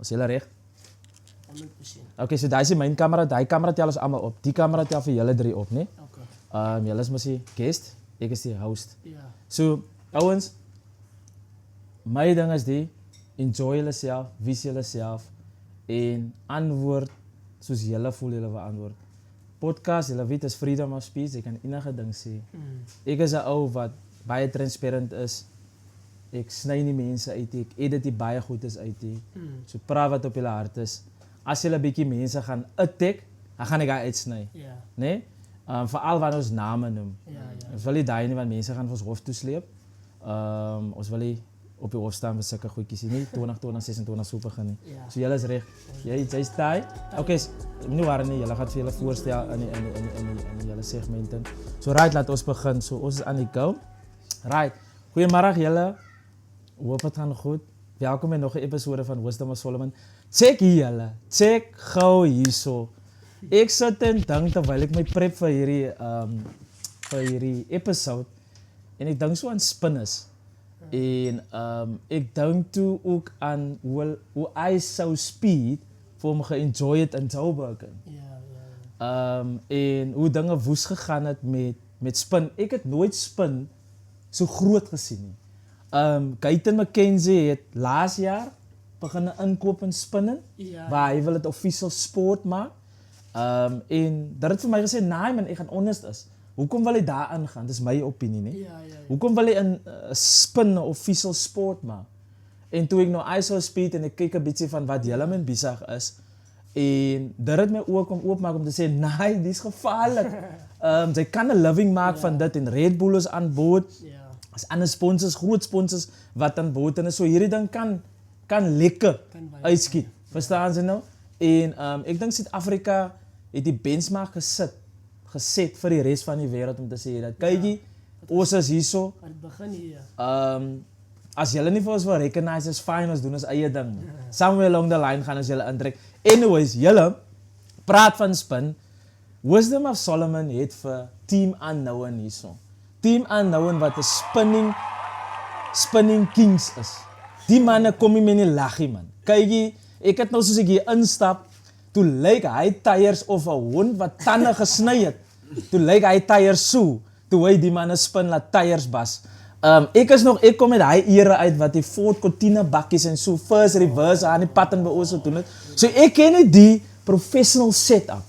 Is julle reg? 100%. Okay, so daai is die main kamera, daai kamera tel ons almal op. Die kamera tel vir julle 3 op, né? Okay. Julle is mos die guest, ek is die host. Ja. So, ouens, my ding is die enjoy julleself, wees julleself en antwoord soos julle voel julle wil antwoord. Podcast, julle weet is freedom of speech, jy kan enige ding sê. Ek is 'n ou wat baie transparant is. Ek sny nie mense uit nie, ek edit die baie goed is uit nie. So praat wat op julle hart is. As julle 'n bietjie mense gaan attack, dan gaan ek uitsny, Ja. né? Veral wanneer ons name noem. Ja. Ons wil nie daai nie want mense gaan vir ons hof toe sleep. Ons wil nie op die hof staan vir sulke goedjies nie. 2026 so begin nie. Ja. So julle is reg. Jy's daai. Okay, moenie worry nie. Julle gaan vir julle voorstel in julle segmente. So right, laat ons begin. So ons is aan die go. Right. Goeiemôre julle. Hoop dit gaan goed. Welkom in nog 'n episode van Wisdom of Solomon. Check hier julle. Check gou hierso. Ek sit en dink terwyl ek my prep vir hierdie episode en ek dink so aan spinners. En ek dink toe ook aan hoe I sou speed vir hom ge-enjoy het in Joburg. Ja. En hoe dinge woes gegaan het met spin. Ek het nooit spin so groot gesien nie. Guyton McKenzie het laas jaar begin inkoop in spinne, Ja. waar hy wil dit official sport maak. En dat het vir my gesê, nee man, ek gaan honest is. Hoekom wil hy daar ingaan? Dis my opinie, nie? Ja. Hoekom wil hy 'n spin 'n official sport maak? En toe ek nou ISO speed en ek kyk 'n bietjie van wat julle men besig is, en dit het my ook om oopmaak om te sê, nee, dis gevaarlik. Jy kan 'n living maak van dit en Red Bull is aan boord. Ja. As ander sponsors, groot sponsors wat aan boord is. So hierdie ding kan lekker Kan baie uitskiet. Verstaan jy nou? En ek dink Suid-Afrika het die benchmark geset vir die res van die wêreld om te sê dat kykie, ons is hierso. Maar dit begin hier. As julle nie vir ons wil recognize, is fine, ons doen ons eie ding. Somewhere along the line gaan ons julle intrek. Anyways, julle praat van spin. Wisdom of Solomon het vir Team Unknown hierso. Team Unknown wat 'n spinning kings is. Die manne kom nie meer nie laggie man. Kykie, ek het nou soos ek hier instap, toe lyk hy tyres of 'n hond wat tande gesny het. Toe lyk hy tyres so. Toe hy die manne spin laat tyres bas. Ek kom met hy ere uit wat die Ford Cortina bakkies en so first reverse aan die pad en by ons doen het. So ek ken nie die professional setup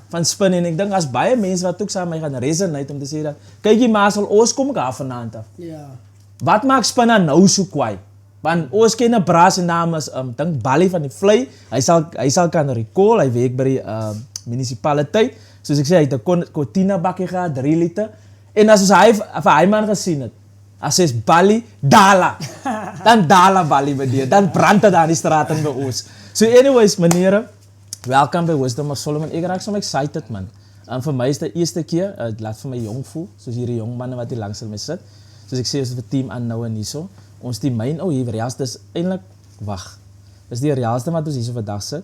van spin en ek dink as baie mense wat ook saam met my gaan resonate om te sê dat kykie maar sal ons kom daar vanaand af. Ja. Wat maak spinne nou so kwaai? Want ons ken 'n bra se naam is dink Bali van die Vlei. Hy sal kan recall, hy werk by die munisipaliteit. Soos ek sê, hy het 'n Cortina bakkie gehad, 3 liter. En as ons hy man gesien het, as hy is Bali, Dala. Dan Dala Bali by die, dan brand dit aan die straat in by ons. So anyways, menere, welkom by Wisdom of Solomon. Ek raak so excited man. Vir my is dit die eerste keer, laat vir my jong voel, soos hierdie jong manne wat hier langs my sit. Soos ek sê, ons het 'n team Unknown hierso. Ons die myn, hier realste is eintlik dis die realste wat ons hierso vandag sit.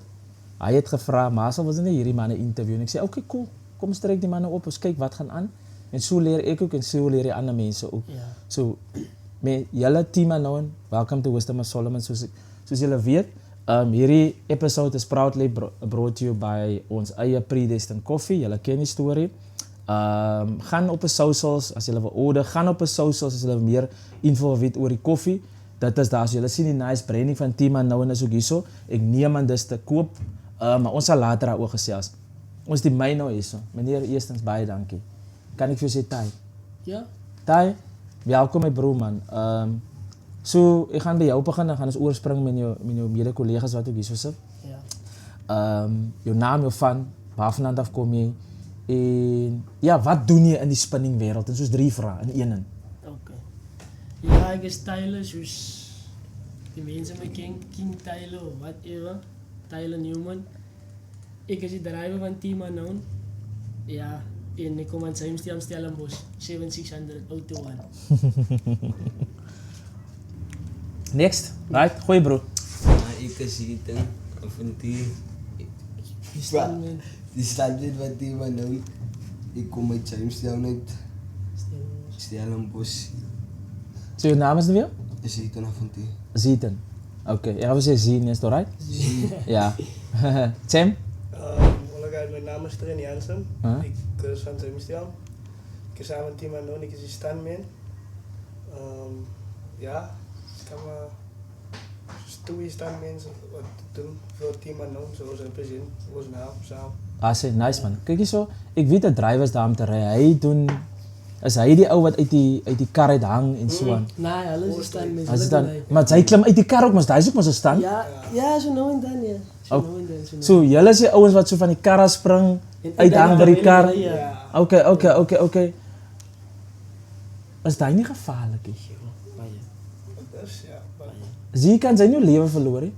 Hy het gevra, maar sal was dit nie hierdie manne interview en ek sê, okay, cool. Kom strek die manne op, ons kyk wat gaan aan. En so leer ek ook en so leer die ander mense ook. Ja. So met julle team Unknown, welcome to Wisdom of Solomon. Soos julle weet, hierdie episode is proudly brought to you by ons eie Predestined Coffee. Julle ken die storie. Gaan op 'n socials as julle wil order, gaan op 'n socials as julle meer info wil weet oor die koffie. Dit is daar, so julle sien die nice branding van Team Unknown is ook hierso. Ek neem aan dis te koop, maar ons sal later daaroor gesels. Ons die my nou hierso. Meneer, eerstens baie dankie. Kan ek vir jou sê Tai? Ja. Tai, welkom my broer man. So ek gaan by jou begin, dan gaan ons oorspring met jou mede-kollegas wat ook hierso sit. Ja. Jou naam, jou van, waarvandaan af kom jy? En ja, wat doen jy in die spinning wêreld? En soos 3 vrae in een. Okay. Ja, ek is Tyler, soos die mense my ken, King Tyler of whatever. Tyler Newman. Ek is die driver van Team Unknown. Ja, en ek kom aan Symstel Stellenbosch, 7600 Auto 1. Next, right? Goeie bro. Ek is hier dan van die Standman. die standaard wat die man nou. Ek kom uit Symstel uit Stellenbosch. So jou naam is nou weer? Is hier dan van die. Zitten. Okay, jij was zien, is dat right? Ja. Sam? Hola guys, mijn naam is Trin Jansen. Huh? Ik is van Zemstel. Ik is samen team aan ik is een standman. Ja, ik kan maar twee standmen wat doen voor team aan zoals represent, ons naam samen. Ah, sê, nice man. Kijk eens zo, ik weet dat drivers daar om te rijden. Hij doen, is hij die ou wat uit die kar uit hang en so aan. Nee, hulle is staan met As dit dan, maar sy klim uit die kar ook, maar hy is ook maar so staan. Ja, so nou en dan ja. So Oh. nou en dan. So nou. So, julle is die ouens wat so van die kar af spring, En uithang by die kar. Ja. Okay. Is daai nie gevaarlik nie? Dus ja, maar Zie kan sy nie lewe verloor nie.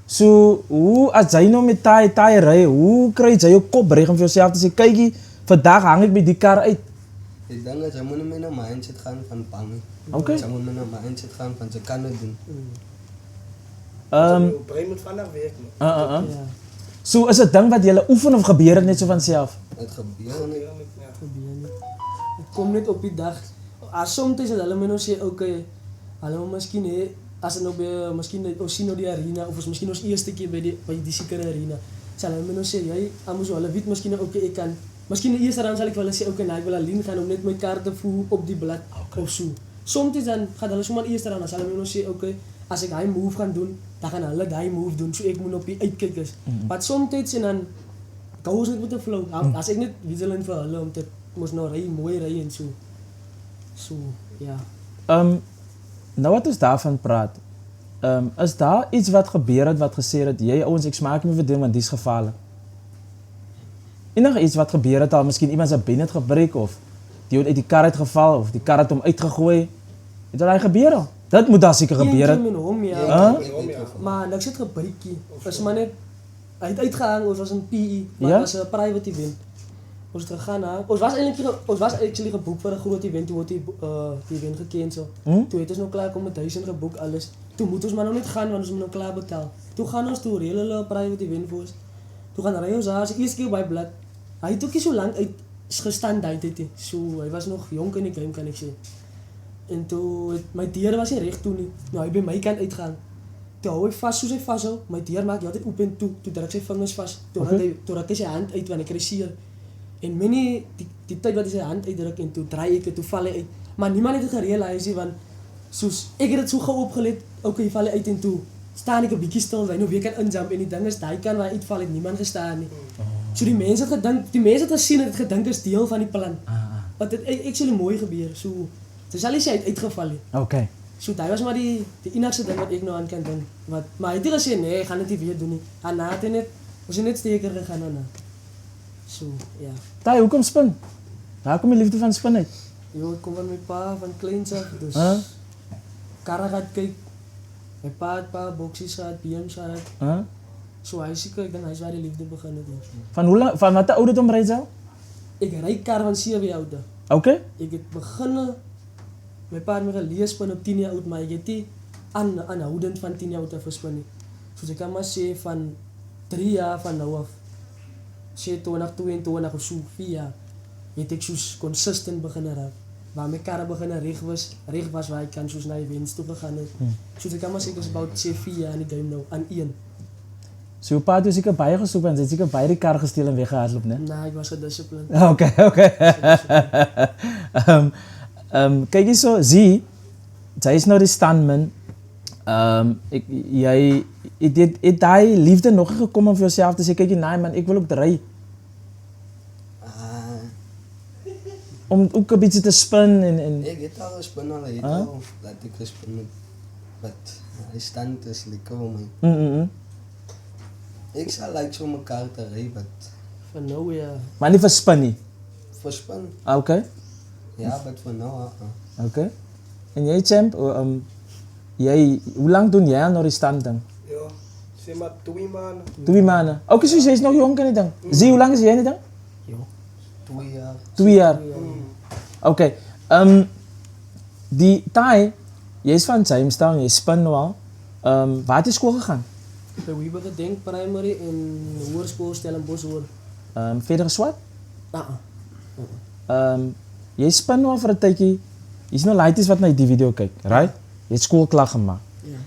So, hoe as jy nou met taai ry, hoe kry jy jou kop reg om vir jouself te sê kykie, vandag hang ek by die kar uit. Ik denk dat ze moeten met een mindset gaan van bang. Okay. Ze moeten met een mindset gaan van ze kan het doen. je brein moet vandaag werken. Ja. So is 'n ding wat jy oefen of gebeur dit net so van self? Het gebeurt niet. Ja. Gebeur nie. Dit kom net op die dag. Soms is dit hulle moet nou sê okay, hulle moet miskien hê as dit nou by miskien ons sien nou die arena of ons miskien ons eerste keer by die sekere arena. Sal hulle moet nou sê jy moet so hulle weet miskien nou okay ek kan miskien die eerste round sal ek vir hulle sê okay nee ek wil alleen gaan om net my kaart te voer op die blad of so. Soms dan gaan hulle sommer eerste round as hulle moet nou sê okay as ek hy move gaan doen, dan gaan hulle daai move doen. So ek moet op die uitkyk is. Maar soms en dan gou ons net met 'n flow. As ek net vigilant vir hulle om te mos nou ry mooi ry en so. So, ja. Nou wat ons daarvan praat, is daar iets wat gebeur het wat gesê het, jy ouens ek smaak nie vir ding want dis gevaarlik. Enige iets wat gebeur het al, miskien iemand se been het gebreek of die het uit die kar uitgeval of die kar het hom uitgegooi. Het daai gebeur al? Dit moet daar seker gebeur het. Met hom, ja. Maar niks het gebreekie. Is maar net hy het uitgehang, ons was in PE, maar Ja? het was 'n private event. Ons het gegaan na. Ons was actually geboek vir 'n groot event, toe word die event gecancel. Toe het ons nou klaar kom met 1000 geboek alles. Toe moet ons maar nou net gaan want ons moet nou klaar betaal. Toe gaan ons toe reël hulle 'n private event vir ons. Toe gaan ry ons daar, se eerste keer by blad. Hy het ook nie so lank uit gestaan daai tyd nie. So hy was nog jonk in die game kan ek sê. En toe my deur was nie reg toe nie. Nou hy by my kant uitgaan. Toe hou hy vas soos hy vashou. My deur maak altyd oop en toe. Toe druk sy vingers vas. Toe raak hy sy hand uit wanneer ek kry seer. En minnie die tyd wat hy sy hand uitdruk en toe draai ek en toe val hy uit. Maar niemand het dit gerealiseer nie want soos ek het dit so gou opgelet. Okay, val hy uit en toe staan ek 'n bietjie stil, hy nou weer kan injump en die ding is daai kan waar hy uitval het niemand gestaan nie. So die mense het gedink, die mense het gesien het gedink is deel van die plan. Wat dit actually mooi gebeur. So dis al is hy uitgeval nie. Okay. So daai was maar die enigste ding wat ek nou aan kan dink. Maar hy het nie gesê nee, ek gaan dit nie weer doen nie. Daarna het hy net ons het net steker gegaan daarna. So, ja. Daai hoekom spin? Waar kom die liefde van spin uit? Jo, ek kom van my pa van kleins af, dus karre gaat kyk. My pa het paar boksies gehad, BM's gehad. So hy seker, ek dink hy's waar die liefde begin het. Van hoe lank, van watter ouderdom ry jy? Ek ry kar van 7 jaar oud. Okay. Ek het begin my pa het my geleer spin op 10 jaar oud, maar ek het nie aanhoudend van 10 jaar oud af gespin nie. So ek kan maar sê van 3 jaar van nou af. Sê 2022 of so 4 jaar. Het ek soos consistent begin raak. Waar my karre begin reg was waar ek kan soos na die wens toe gegaan het. So ek kan maar sê ek is about sê 4 jaar in die game nou aan 1. So jou pa het seker baie gesoek en hy het seker baie die kar gesteel en weggehardloop, né? Nee, ek was gedisciplined. Okay. Kyk hier so, zie, jy is nou die standman. Jy het daai liefde nog nie gekom om vir jouself te sê, kyk nee man, ek wil ook ry. Om ook 'n bietjie te spin en Ik heb al gespin al, ik al dat ik gespin heb. Wat hij stand is lekker voor mij. Ik zou like zo mekaar te rijden, wat Van nou ja. maar nie vir spin nie. voor spin. Okay. Ja, wat voor nou. Okay. En jy champ, hoe lank doen jy al nou die stand ding? Ja, zeg maar 2 maanden. 2 maande. Okay, so jy is nog jonk in die ding. Zie, hoe lang is jy in die ding? 2 jaar. 2 jaar. Okay. Die Thai, jy is van Jamestown, jy spin nou al. Waar het jy skool gegaan? By Weber Gedenk Primary en Hoërskool Stellenbosch hoor. Verder geswat? Jy spin nou al vir 'n tydjie. Hier's nou laities wat na die video kyk, right? Jy het skool klaar gemaak. Ja.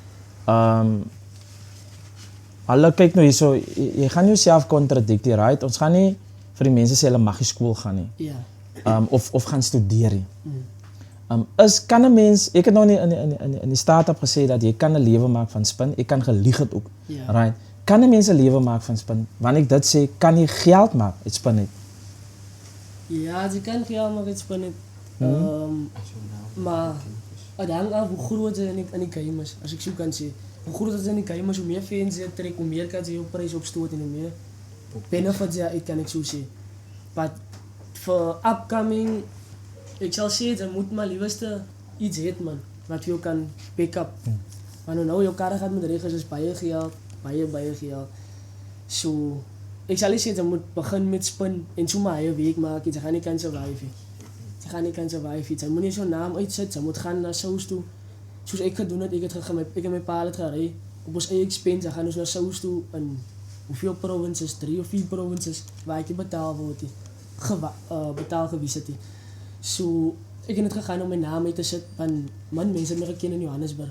Hulle kyk nou hierso, jy gaan jouself kontradikteer, right? Ons gaan nie vir die mense sê hulle mag nie skool gaan nie. Ja. Of gaan studeer nie. Kan 'n mens, ek het nou in die start-up gesê dat jy kan 'n lewe maak van spin, ek kan gelieg het ook. Ja. Right? Kan 'n mens 'n lewe maak van spin? Wanneer ek dit sê, kan jy geld maak uit spin net? Ja, je kan geld maken uit spin. Maar het hangt af hoe groot ze in die game is. Als ik zo kan zien. Hoe groter ze in die game is, hoe meer fans je trekt, hoe meer kan ze je prijs opstoten en hoe meer benefits je uit, kan ik zo zien. Maar voor upcoming, ik zal zeggen, ze moet maar liefste iets heten, man. Wat je kan pick up. Maar nou, je karre gaat met de regels, is baie geld, baie geld. So, ik zal niet zeggen, ze moet beginnen met spin en zo maar een week maken. Ze gaan niet kan survive. Ze gaan niet kan survive. Ze moet niet zo'n naam uitzetten, ze moet gaan naar South toe. Zoals ik gedoen heb, ik heb mijn pa het gereden. Op ons eigen expense, ze gaan dus naar South toe. En hoeveel provinces, 3 of 4 provinces, waar ik betaald word. Betaald geweest. So, ik ben het gegaan om mijn naam uit te zetten. Want man, mensen hebben me gekend in Johannesburg.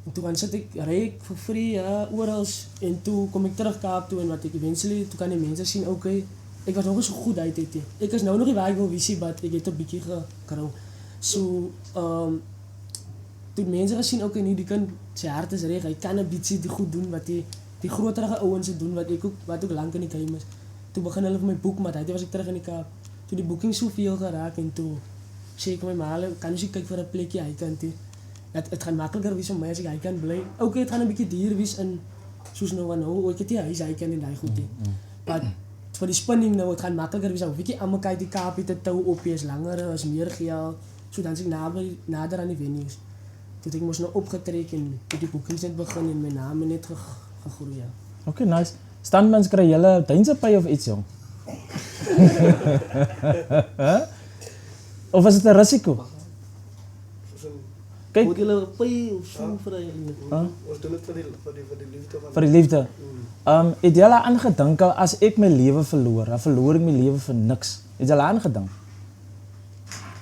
En toen zit ik, rijd ik voor free, ja, overal. En toen kom ik terug Kaap toe en wat ik eventually, toen kan die mensen zien, oké, ik was nog eens zo goed uit dit. Ik was nou nog niet waar ik wil visie, maar ik heb een beetje gekrauw. So, toen mensen gezien, oké, nu die kan zijn hart is reg, hij kan een beetje goed doen wat die grotere ouwens doen, wat ook lang in die game is. Toen begon hulle vir my boek, maar toen was ik terug in die Kaap. Toen die boeking zoveel geraakt en toen zei ik my maar, kan je kijken voor een plekje, hij kan die. Het gaat makkelijker wees vir my as ek hy kan bly. Oké, het gaan 'n bietjie duur wees in soos nou, ek het nie huis hy kan en daai goed nie. Maar vir die spinning nou, het gaan makkelijker wees. Ou, weet jy, almal kyk die Kaapie te tou op, is langer, is meer geld. So dan is ek nader aan die venues. Toe ek moes nou opgetrek en die boekings net begin en my naam net gegroei. Ja. Okay, nice. Standmans kry julle duinsepai of iets jong? Of is dit 'n risiko? Kijk. Moet jullie pay of zo voor je? Ons doen het voor die liefde van. Vir die liefde. Het jy al aangedink as ek my lewe verloor, dan verloor ek my lewe vir niks. Het jy al aangedink?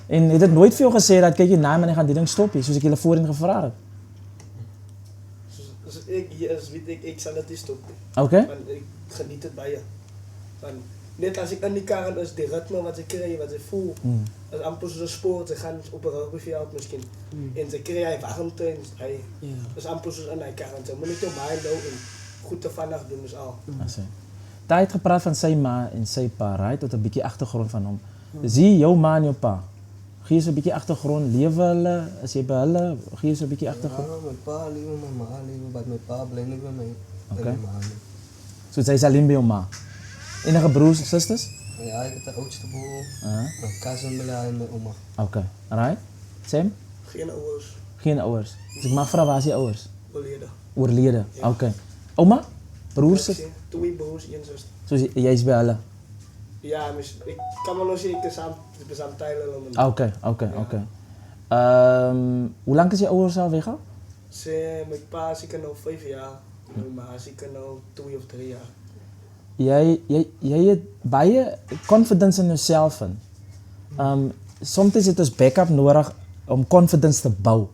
En het dit nooit vir jou gesê dat kyk jy na my gaan die ding stop hier, soos ek julle voorheen gevra het? Als ik hier is, weet ik zal het niet stoppen. Okay? Want ik geniet het bij je. Want net als ik in die kar is, die ritme wat ik krijg, wat ik voel, is amper zo'n sport. Ze gaan op een rugbyveld misschien. En ze krijgen warmte en hij is amper zo'n in die kar. En ze moeten niet op mij lopen en goed te vannacht doen is al. Daar het gepraat van sy ma en sy pa, right? Tot 'n bietjie agtergrond van hom. Zie jou ma en jou pa. Gee jy so 'n bietjie agtergrond, lewe hulle, as jy by hulle, gee jy so 'n bietjie agtergrond. Ja, mijn pa liever, mijn ma liever, maar mijn pa blijft niet bij mij. Oké. En mijn ma niet. So sy is alleen by jou ma. Enige broers of susters? Ja, ik heb de oudste broer, Uh-huh. mijn cousin Bela en mijn oma. Okay. Alright. Sam? Geen ouders, Geen ouers. Dus ik mag vra waar is jy ouers? beleden. Oorlede. Okay. Ouma? Broers? Ik zie 2 broers, 1 zuster. So jy's by hulle. Ja, ik kan me nog zeggen, ik ben samen tijden. Okay. Hoe lank is jy ouers al weg al? Mijn pa is ik nou 5 jaar, mijn ma is ik nou 2 of 3 jaar. Jy het baie confidence in jouself in. Soms het ons backup nodig om confidence te bou.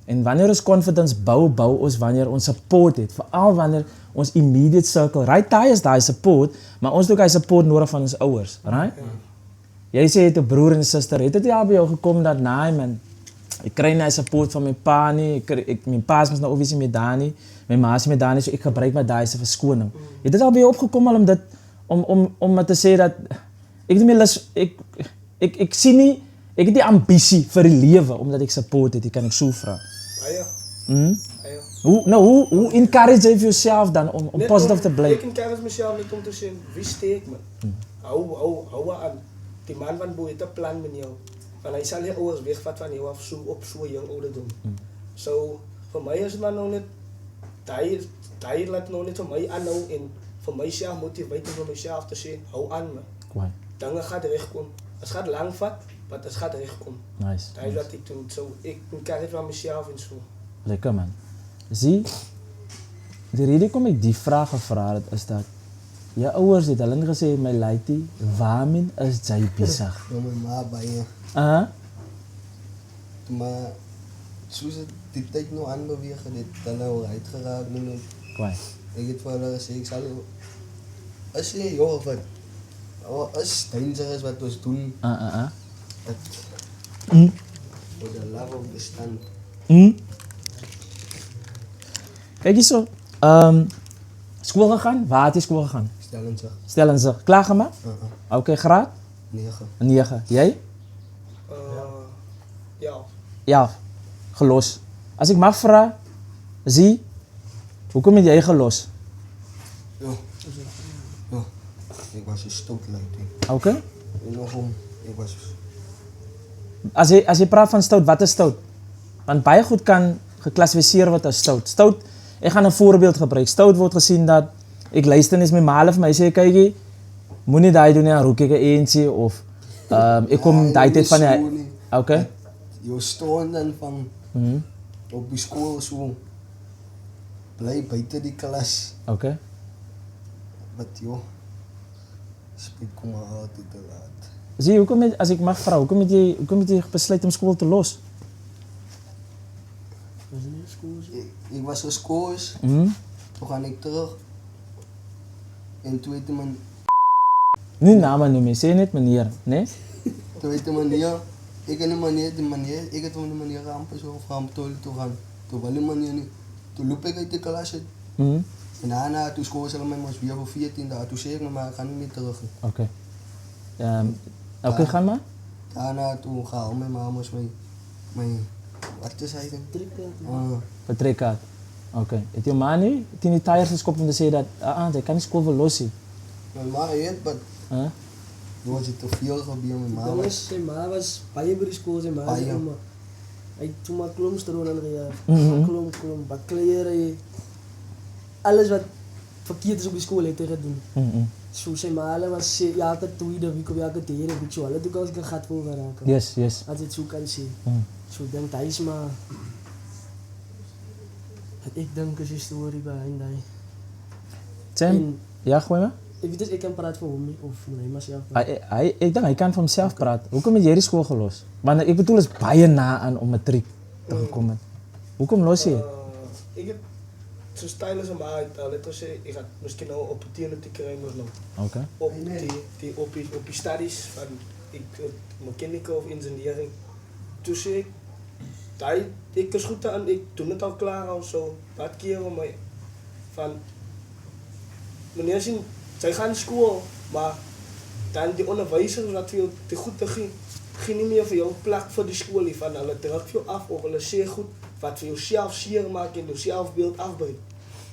En wanneer ons confidence bou ons wanneer ons support het. Veral wanneer ons immediate circle, right, daar is daai support, maar ons het ook daai support nodig van ons ouers, right? Jy sê jy het 'n broer en 'n suster. Het dit al by jou gekom dat nee man, ek kry nie support van my pa nie. My pa is mos nou obviously met daar nie. My ma is met daar nie, so ek gebruik maar daai se verskoning. Het dit al by jou opgekom al om dit om te sê dat ek nie meer lus ek sien nie, ek het nie ambisie vir die lewe omdat ek support het, ek kan ek so vra. Hoe encourage jy yourself dan om positief te bly? Ik encourage mezelf niet om te zien wie steek me. Hou aan. Die man van boeien te plan met jou. Want hij zal je ouders wegvat van jou af op zo'n jong ouderdom. So, voor mij is het maar nog niet, hij laat nog niet voor mij aanhouden en voor mijzelf motiveren voor mezelf te zien, hou aan me. Kwaai. Dan gaat het rechtkomen. Het gaat lang vat, maar het gaat rechtkomen. Nice. Dat is wat ik doe. So, ik encourage van mezelf en zo. Lekker man. Zie, die rede kom ek die vraag gevra het is dat jou ouers het hulle gesê my laitie, waarmee is jy besig? Door mijn ma bij je. Uh-huh. Maar soos het die tyd nou aanbeweeg en het hulle al uitgeraak nie meer. Kwai. Ek het vir hulle gesê, ek sal as jy joh wat is dangerous wat ons doen, dat for the love of the stand. Kijk eens zo. School gegaan? Waar had je school gegaan? Stel en zich. Klaargemaakt? Oké, graad? 9. 9. Jij? Ja. Ja. Gelos. Als ik mag vragen, zie, hoe kom jij gelos? Ja. Ik was een stootleider. Oké. En nog om, ik was... Als je praat van stout, wat is stout? Want baie goed kan geclassificeerd worden als stout. Stout, ik ga een voorbeeld gebruiken. Stout wordt gezien dat, ik luister eens met mijn of mij zeg, kijk, moet niet dat doen, roek ik eentje of ik kom die tijd van je. Oké. Je stond dan van op die school zo, blij buiten die klas. Oké. Wat joh, speet kom maar altijd te laat. Zie je, hoe kom je, als ik mag vragen, hoe kom je besluit om school te los? Ik was op school, toen ga ik terug. En toen weet man... Niet namen noemen, zeg niet meneer, nee? Toen weet de manier, ik heb de manier, ik heb de manier rampen zo, of ramp toilet toe gaan. Toen wel die manier niet. Toen loop ik uit de klas uit. En daarna, toen school ze mij was weer voor 14 dagen. Toen zei ik me, maar ik ga niet meer terug. Oké. Oké, ga maar. Daarna, toen ga al mijn mama's mijn wat is hij dan? Vertrekkaart. Oké. Het je ma nu, het in die tires geskopt om te zeggen dat, hij kan niet school verlossen. Mijn ma heet, maar er was het te veel gebeurd met mijn ma. Zijn ma was baie bij de school, zijn ma zei oma. Hij toen maar klomstroon aan klom, bakleren. Alles wat verkeerd is op die school heeft hij gedaan. Zo zijn ma was elke tweede week of elke derde week zo. Alle doe als ik een gat voor geraken. Yes. Als het zo kan zien. Zo denk hij is maar. Ik denk is de story behind hij. Tim, ja, gooi maar. Ik weet dus ik kan praten voor hem of nee, maar zelf. Ik denk hij kan voor hemzelf praten. Hoe kom je hier school gelost? Maar ik bedoel, is baie na aan om matriek te gekomen. Hoe kom los je? Ik heb zo stijl als een maat. Let ons zeggen, ik had misschien nou opportunity krijgen nog. Oké. Op die studies van mechanical of engineering. Toen zei ik, ik is goed aan, ik doe het al klaar al zo. Wat keer om mij van meneer zien, zij gaan naar school, maar dan die onderwijzers wat veel te goed te ging niet meer voor jou plak voor die school van hulle druk veel af of hulle zeer goed wat voor jezelf zeer maakt en je zelfbeeld afbreekt.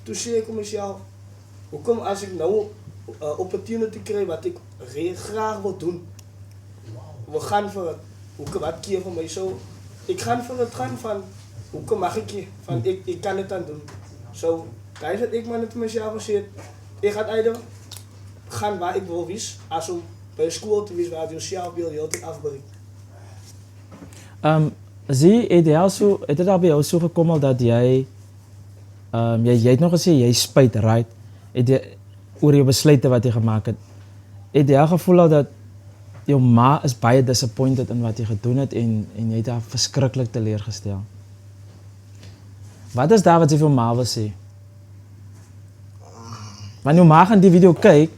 Toen zei ik mezelf, hoe kom als ik nou opportunity krijg wat ik graag wil doen, we gaan voor het, wat keer van mij zo, ik ga voor het gaan van, hoe mag ik je, van ik kan het aan doen. Zo, daar is het ik maar net mezelf gezegd, ik ga either gaan waar ik wil wees, als om bij de school te wees waar je zelfbeeld je altijd afbreekt. Zie, het is al bij jou zo gekomen dat jij het nog eens jij spijt, right? Oor je besluiten wat je gemaakt hebt. Het jy gevoel al dat jou ma is baie disappointed in wat jy gedoen het en jy het haar verskriklik teleurgestel. Wat is daar wat jy vir ma wil sê? Want jou ma gaan die video kyk,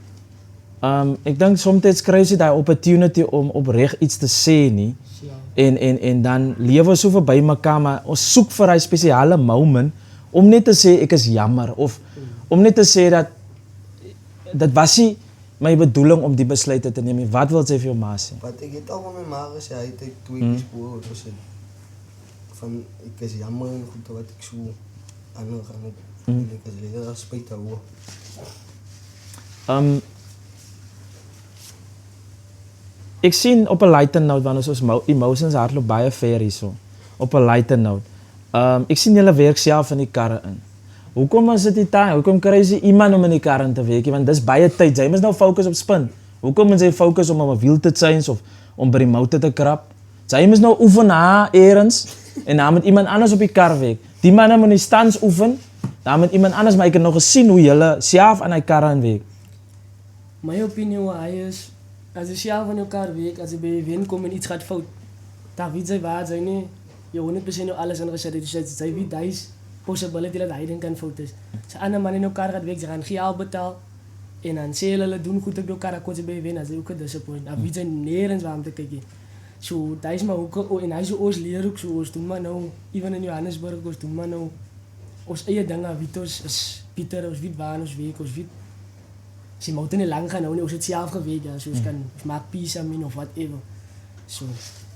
ek dink soms kry sy daai opportunity om opreg iets te sê nie. En dan lewe so verby mekaar, maar ons soek vir hy spesiale moment om net te sê ek is jammer of om net te sê dat was nie my bedoeling om die besluit te neem. Wat wil sy vir jou ma sê? Wat ek het al van my ma gesê, hy het 2 keer spoor gesê van ek is jammer en goed wat ek so aangaan het. Ek is regtig spyt daaroor. Ek sien op 'n lighter note want ons emotions hardloop baie ver hierso. Op 'n lighter note. Ek sien julle werk self in die karre in. Hoekom is dit nie tyd? Hoekom kry jy iemand om in die kar in te werk? Want dis baie tyd. Jy moet nou fokus op spin. Hoekom moet jy fokus om 'n wiel te change of om by die motor te krap? Jy moet nou oefen na eers en dan moet iemand anders op die kar werk. Die manne moet nie stands oefen. Dan moet iemand anders, maar ek het nog gesien hoe julle self aan die kar in werk. My opinie hoe hy is, as jy self aan jou kar werk, as jy by 'n wen kom en iets gaat fout, dan weet jy waar jy nie jy 100% nou alles ingesit het, dus sy weet daar is possibility dat hy kan fout is. Sy ander man in jou kar gaat werk, sy gaan geld betaal, en dan sê hulle doen goed op jou kar, dan kon sy by wen, as hy ook 'n disappoint. Dan weet sy nergens waar om te kyk. So, daar is maar ook, en hy so ons leer ook so, ons doen maar nou, even in Johannesburg, ons doen maar nou, ons eie dinge, weet ons is Pieter, ons weet waar ons werk, ons weet, sy moet nie lang gaan nou nie, ons het self gewerk, ja, so ons kan, ons maak pizza min of whatever. So,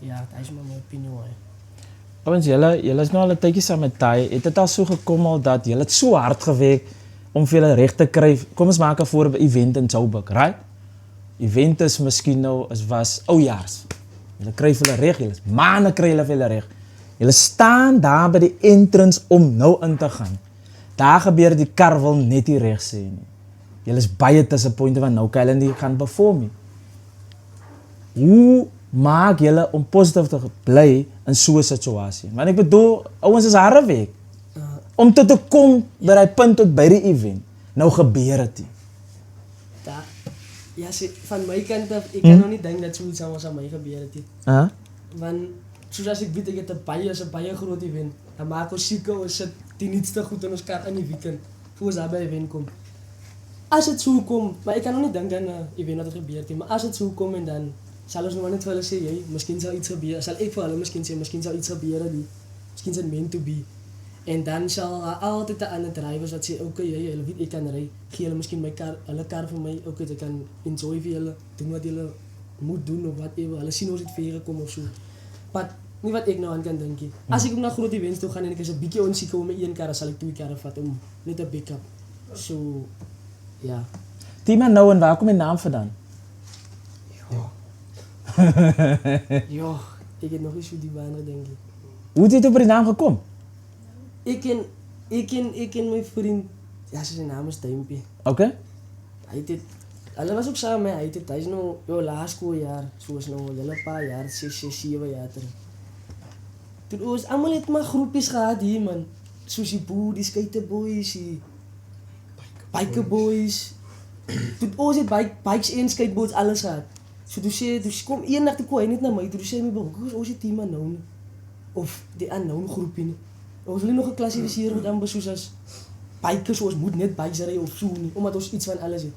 ja, dat is maar my opinie hoor. Ouens, julle is nou al 'n tydjie saam met Ty. Het dit al so gekom al dat julle het so hard gewerk om vir julle reg te kry? Kom ons maak 'n voorbeeld event in Joburg, right? Event is miskien nou was oujaars. Julle kry vir hulle reg, julle maande kry julle vir hulle reg. Julle staan daar by die entrance om nou in te gaan. Daar gebeur die kar wil net nie reg sê nie. Julle is baie disappointed want nou kan hulle nie gaan perform nie. Hoe maak julle om positief te bly in so 'n situasie? Want ek bedoel, ouens is harde werk. Om tot te kom by daai punt tot by die event. Nou gebeur dit nie. Ja, van my kant af, ek kan nog nie dink dat soets aan my gebeur het nie. Want soos as ek weet, ek het 'n baie groot event, dan maak ons seker, ons sit die nuutste goed in ons kar in die weekend, voor ons daar by die event kom. As dit so kom, maar ek kan nog nie dink aan 'n event wat gebeur het nie, maar as dit so kom en dan sal ons nog net vir hulle sê, jy, miskien sal iets gebeur, sal ek vir hulle miskien sê, miskien sal iets gebeur het nie, miskien is it meant to be. En dan sal altyd 'n ander drivers wat sê, okay, jy, hulle weet ek kan ry, gee hulle miskien my kar, hulle kar vir my, okay, ek kan enjoy vir julle, doen wat julle moet doen of whatever, hulle sien ons het vir gekom of so. Maar nie wat ek nou aan kan dink nie. As ek op na groot events toe gaan en ek is 'n bietjie onseker om my een kar, sal ek 2 karre vat om net 'n backup. So, ja. Tima nou en waar kom die naam vandaan? Ja, ek het nog nie so die baan gedink nie. Hoe het jy op die naam gekom? Ik ken mijn vriend, ja, zijn naam is Duimpje. Okay. Hij was ook samen met mij, hij is nou, laatste schooljaar, zoals nou, een paar jaar, 6, 7 jaar terug. Toen was allemaal het maar groepjes gehad hier, man. Zoals die boer, die skaterboys, die bikerboys. Toen was het bikes en skateboards, alles gehad. So toen kom één nacht, toen kwam hij niet naar mij, toen zei hij, hoe is het team unknown? Of die unknown groepje. Ons wil nie nog geklassifiseer word amper soos as bikers, ons moet net bikes ry of so nie, omdat ons iets van alles het.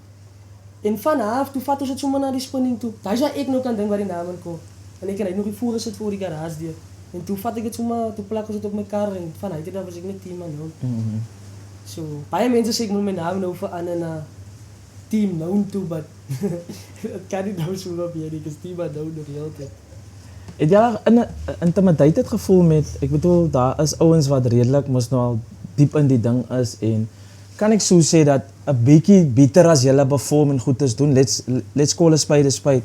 En vanaf, toe vat ons het sommer na die spinning toe. Daar is waar ek nou kan dink waar die naam in kom. En ek het nog die voorgesit voor die garage deur. En toe vat ek het sommer, toe plak ons het op my kar en vanuit dit was ek net team unknown. So, baie mense sê ek moet my naam nou verander na Team Known toe, but het kan nie nou so gebeur nie, ek is Team Unknown nog heel tyd. Het jy in intimidated gevoel met, ek bedoel, daar is ouens wat redelik mos nou al diep in die ding is en kan ek so sê dat 'n bietjie beter as julle perform en goed is doen, let's call a spade a spade.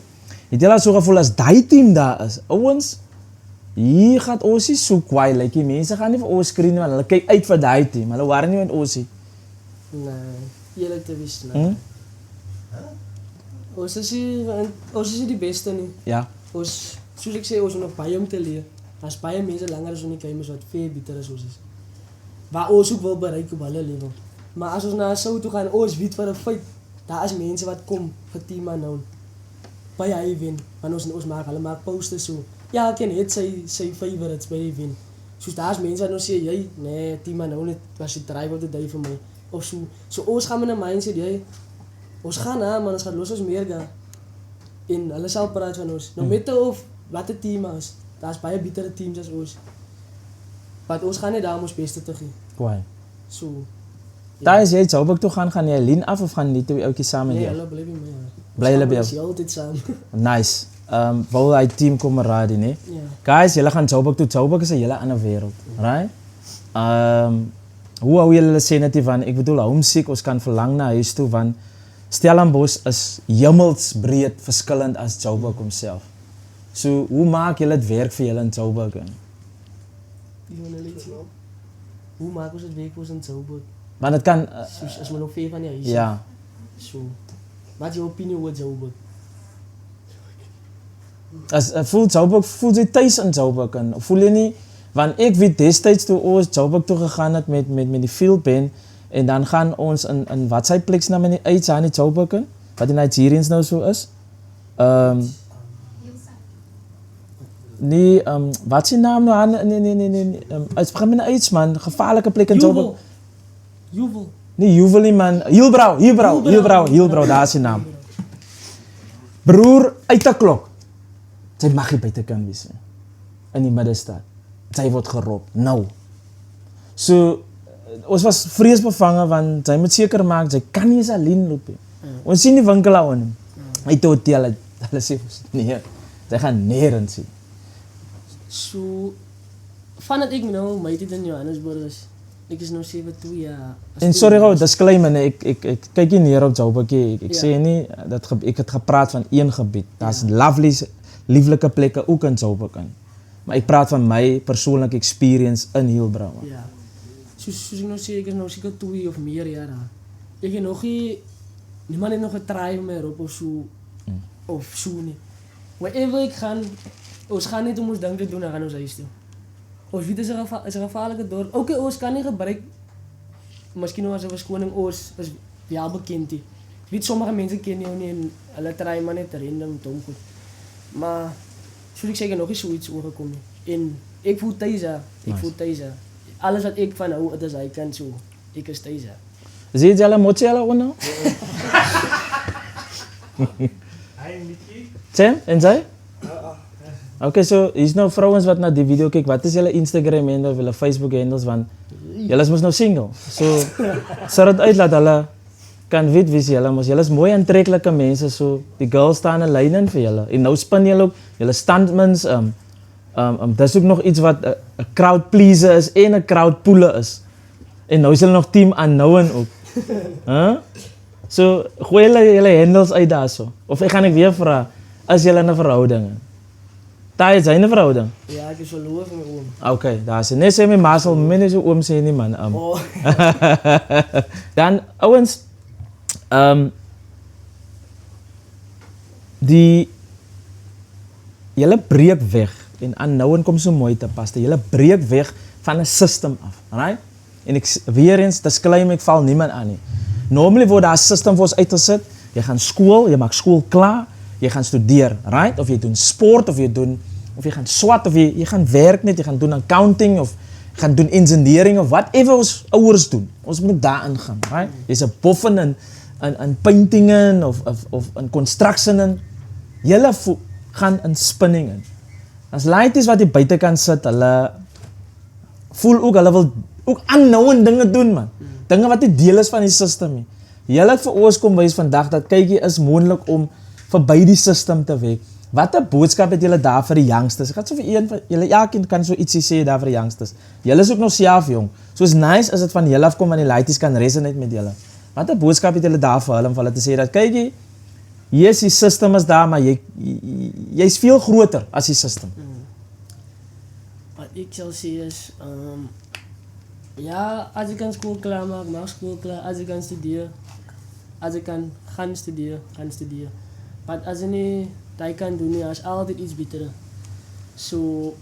Het jy al so gevoel as daai team daar is, ouens, hier gaan ons nie so kwaai, like die mense gaan nie vir ons skree nie, want hulle kyk uit vir daai team, hulle worry nie met ons nie. Nee, eerlik te wees, nee. Ons is nie die beste nie. Ja. Ons, soos ek sê, ons moet nog baie om te leer. As baie mense langer as ons nie kym is wat veel beter as ons is. Waar ons ook wil bereik op hulle level. Maar as ons na Sou toe gaan, ons weet vir 'n feit, daar is mense wat kom vir Team Unknown. By hy event, want ons maak, hulle maak posters so. Ja, ek ken het sy favorites by die event. Soos daar is mense wat nou sê, jy, nee, Team Unknown het was die drive of the day vir my. Of so. So ons gaan met 'n mindset, jy, ons gaan man, ons gaan los ons meer gaan. En hulle sal praat van ons. No matter of wat 'n team is, daar's baie betere teams as ons. Maar ons gaan net daar om ons beste te gee. Kwaai. So. Daar is jy Joburg toe gaan jy Lien af of gaan die twee ouetjies saam met jou? Nee, hulle bly by my. Bly hulle by jou? Ons is altyd saam. Nice. Wou hy team kameradie, nee? Ja. Guys, julle gaan Joburg toe. Joburg is 'n hele ander wêreld, right? Hoe hou julle senitief aan? Ek bedoel, homesick, ons kan verlang na huis toe want Stellenbosch is hemelsbreed verskillend as Joburg homself. So, hoe maak julle dit werk vir julle in Joburg? Hoe maak ons dit werk vir ons in Joburg? Want dit kan Soos as my nog veel van die huis. ja. So. Wat is jou opinie oor Joburg? As voel jy tuis in Joburg en voel jy nie, want ek weet destyds toe ons Joburg toe gegaan het met die field band en dan gaan ons in wat sy plek naam in die uit aan die Joburg in, wat die Nigerians nou so is. Nee, wat is die naam nou aan? Nee. Het begint met een iets, man. Gevaarlijke plek in Joburg. Juvel. Nee, Juvel niet, man. Hielbrouw, daar is die naam. Broer, uit de klok. Zij mag niet buiten kan wees. In die middenstad. Zij wordt geropt. Nou. So, ons was vreesbevangen, want zij moet zeker maken, zij kan niet eens alleen lopen. Ons zien die winkel aan hem. Uit het hotel, hulle sê ons nee. Zij gaan nergens zien. So, vandat ik nou my tyd in Johannesburg is, ek is nou 7-2 jaar. En sorry gou, disclaimer, nee, ek kyk nie neer op Joburg nie. Ek sê nie dat ek het gepraat van een gebied. Daar's lovely, lieflike plekke ook in Joburg in. Maar ek praat van my persoonlike experience in Hielbrouw. Ja. Soos ek nou sê, ek is nou seker 2 of meer jaar daar. Ek het nog nie, niemand het nog getry om my erop of so nie. Wherever ek gaan, ons gaan niet om ons ding te doen, dan gaan ons huis toe. Ons weet is een gevaarlijke dorp. Oké, ons kan niet gebruik, misschien nog als een verskoning, ons is wel bekend. Ik weet, sommige mensen kennen jou niet en hulle try maar net random tomgoed. Maar, soos ek sê, ek het nog nie zoiets oorgekom nie. En ek voel thuis daar, Alles wat ek van hou, het is hy kan so, ek is thuis daar. Zie je jelle mochela onder? Sam, en zij? Oké, so hier's nou vrouens wat na die video kyk. Wat is julle Instagram handle of julle Facebook handles, want julle is mos nou single. So sit dit uit dat hulle kan weet wie julle mos. Julle is mooi aantreklike mense, so die girls staan in lyn in vir julle. En nou spin julle ook julle standmans dis ook nog iets wat 'n crowd pleaser is en 'n crowd puller is. En nou is hulle nog team unknown ook. So gooi julle handles uit daarso. Of ek gaan ek weer vra, is julle in 'n verhouding? Taai, is hy 'n verhouding? Ja, ek is verloof met my oom. Okay, daar is. Nee, sê my ma sal my nie so oom sê nie, man. Dan ouens die julle breek weg en unknown kom so mooi te pas. Julle breek weg van 'n system af, right? En ek weer eens, disclaimer, ek val niemand aan nie. Normally word daar 'n system vir ons uitgesit. Jy gaan skool, jy maak skool klaar, jy gaan studeer, right? Of jy doen sport of jy gaan swat of jy gaan werk net, jy gaan doen accounting of jy gaan doen engineering of whatever ons ouers doen. Ons moet daarin gaan, right? Jy's 'n boffen in painting of in construction in. Julle gaan in spinning in. As laities wat hier buitekant sit, hulle voel ook, hulle wil ook unknown dinge doen, man. Dinge wat nie deel is van die system nie. Julle het vir ons kom wys vandag dat kykie is moontlik om verby die system te werk. Wat 'n boodskap het julle daar vir die youngsters? Ek gaan so vir een van julle elkeen kan so ietsie sê daar vir die youngsters. Julle is ook nog self jong. Soos nice is dit van julle af kom want die laities kan resonate met julle. Wat 'n boodskap het julle daar vir hulle om vir hulle te sê dat kykie, yes, die system is daar, maar jy's veel groter as die system. Wat ek sal sê is, ja, as ek kan skool klaar maak, maak skool klaar. As ek kan studeer, as ek kan gaan studeer. Maar as ek nie dat kan doen, is altyd iets beter. So,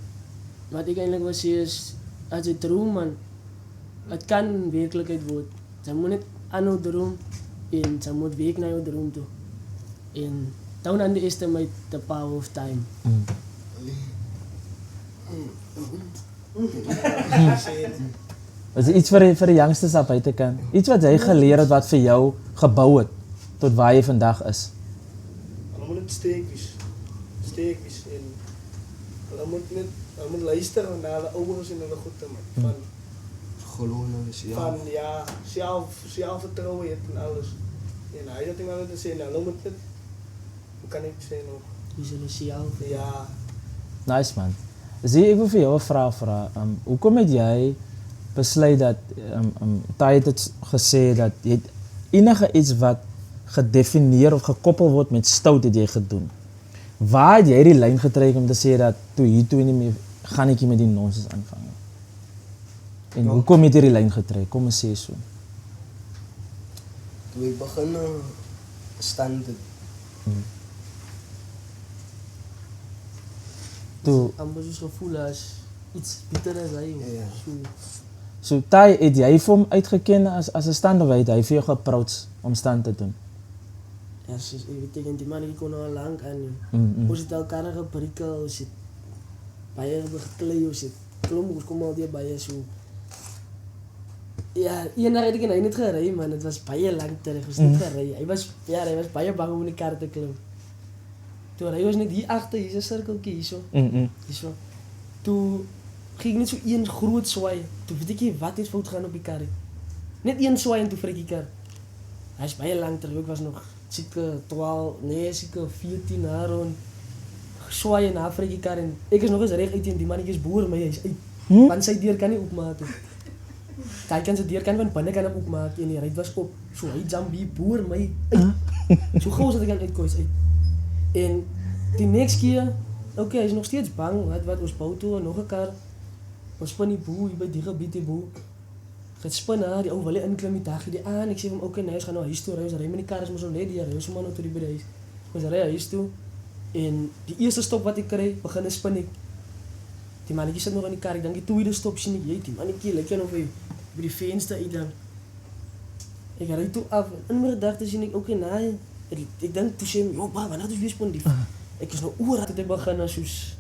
wat ek eintlik wil sê is, as jy droom, man, het kan werklikheid word. Jy moet net aanhou droom en jy moet werk na jou droom toe. En don't underestimate the power of time. Is iets vir die youngsters op buite kan? Iets wat jy geleer het wat vir jou gebou het tot waar jy vandag is. Hulle moet net sterk wees en hulle moet luister na hulle ouers en hulle goed te maak. Van Geloof nou is ja. Van ja, zelfvertrouwen het en alles. En hij had iemand te zeggen, nou moet het. Hoe kan ik zeggen nog? Wie zullen zelf? Ja. Nice, man. Zie, ek wil vir jou 'n vraag vra. Hoekom het jy besluit dat Ty het gesê dat jy enige iets wat gedefinieer of gekoppel word met stout het jy gedoen. Waar het jy die lyn getrek om te sê dat toe nie meer gaan ek nie met die nonsens aanvang nie? En hoekom het jy die lyn getrek? Kom ons sê so. Toe ek begin stand het. Toe amper soos gevoel as iets beter as hy. Ja. So Ty, het jy vir hom uitgeken as 'n stand of het hy vir jou geapproach om stand te doen? Ja, soos ek weet die man ek kon al lank aan. Ons het elkaar geprikkel, ons het baie geklei of sit. Klomp kom al die baie so. Ja, eendag het ek en hy net gery man, dit was baie lank terug, ons net gery. Hy was baie bang om in die kar te klim. Toe hy was net hier agter, hier's 'n sirkeltjie hierso. Hierso. Toe ging net so een groot swaai. Toe weet ek nie wat het fout gaan op die kar nie. Net een swaai en toe vrik die kar. Hy's baie lank terug, ek was nog seker 14 jaar rond. Swaai en vrik die kar en ek is nog eens reg uit en die mannetjie is boer my hy's uit. Want sy deur kan nie oopmaak nie. Hy kan sy deur kan van binne kan oopmaak en die ry was op. So hy jump hier boer my uit. So gou as ek kan uitkom uit. En die next keer, okay, hy is nog steeds bang, wat ons bou toe nog 'n kar. Ons spin die boel hier by die gebied die boel. Het spin die ou wil hy inklim die dag die aan. Ek sê vir hom okay, nee, ons gaan nou huis toe ry. Ons ry met die kar, ons moet nou net hier ry. Ons moet nou tot die by die huis. Ons ry huis toe. En die eerste stop wat ek kry, begin spin ek. Die mannetjie sit nog in die kar. Ek dink die tweede stop sien ek, jy, die mannetjie lyk nou by die venster uit dan. Ek ry toe af. In my gedagte sien ek okay, nee. Ek dink toe sê hom, "Jo, ba, wanneer het ons weer spin die?" Ek is nou oor dat ek begin as soos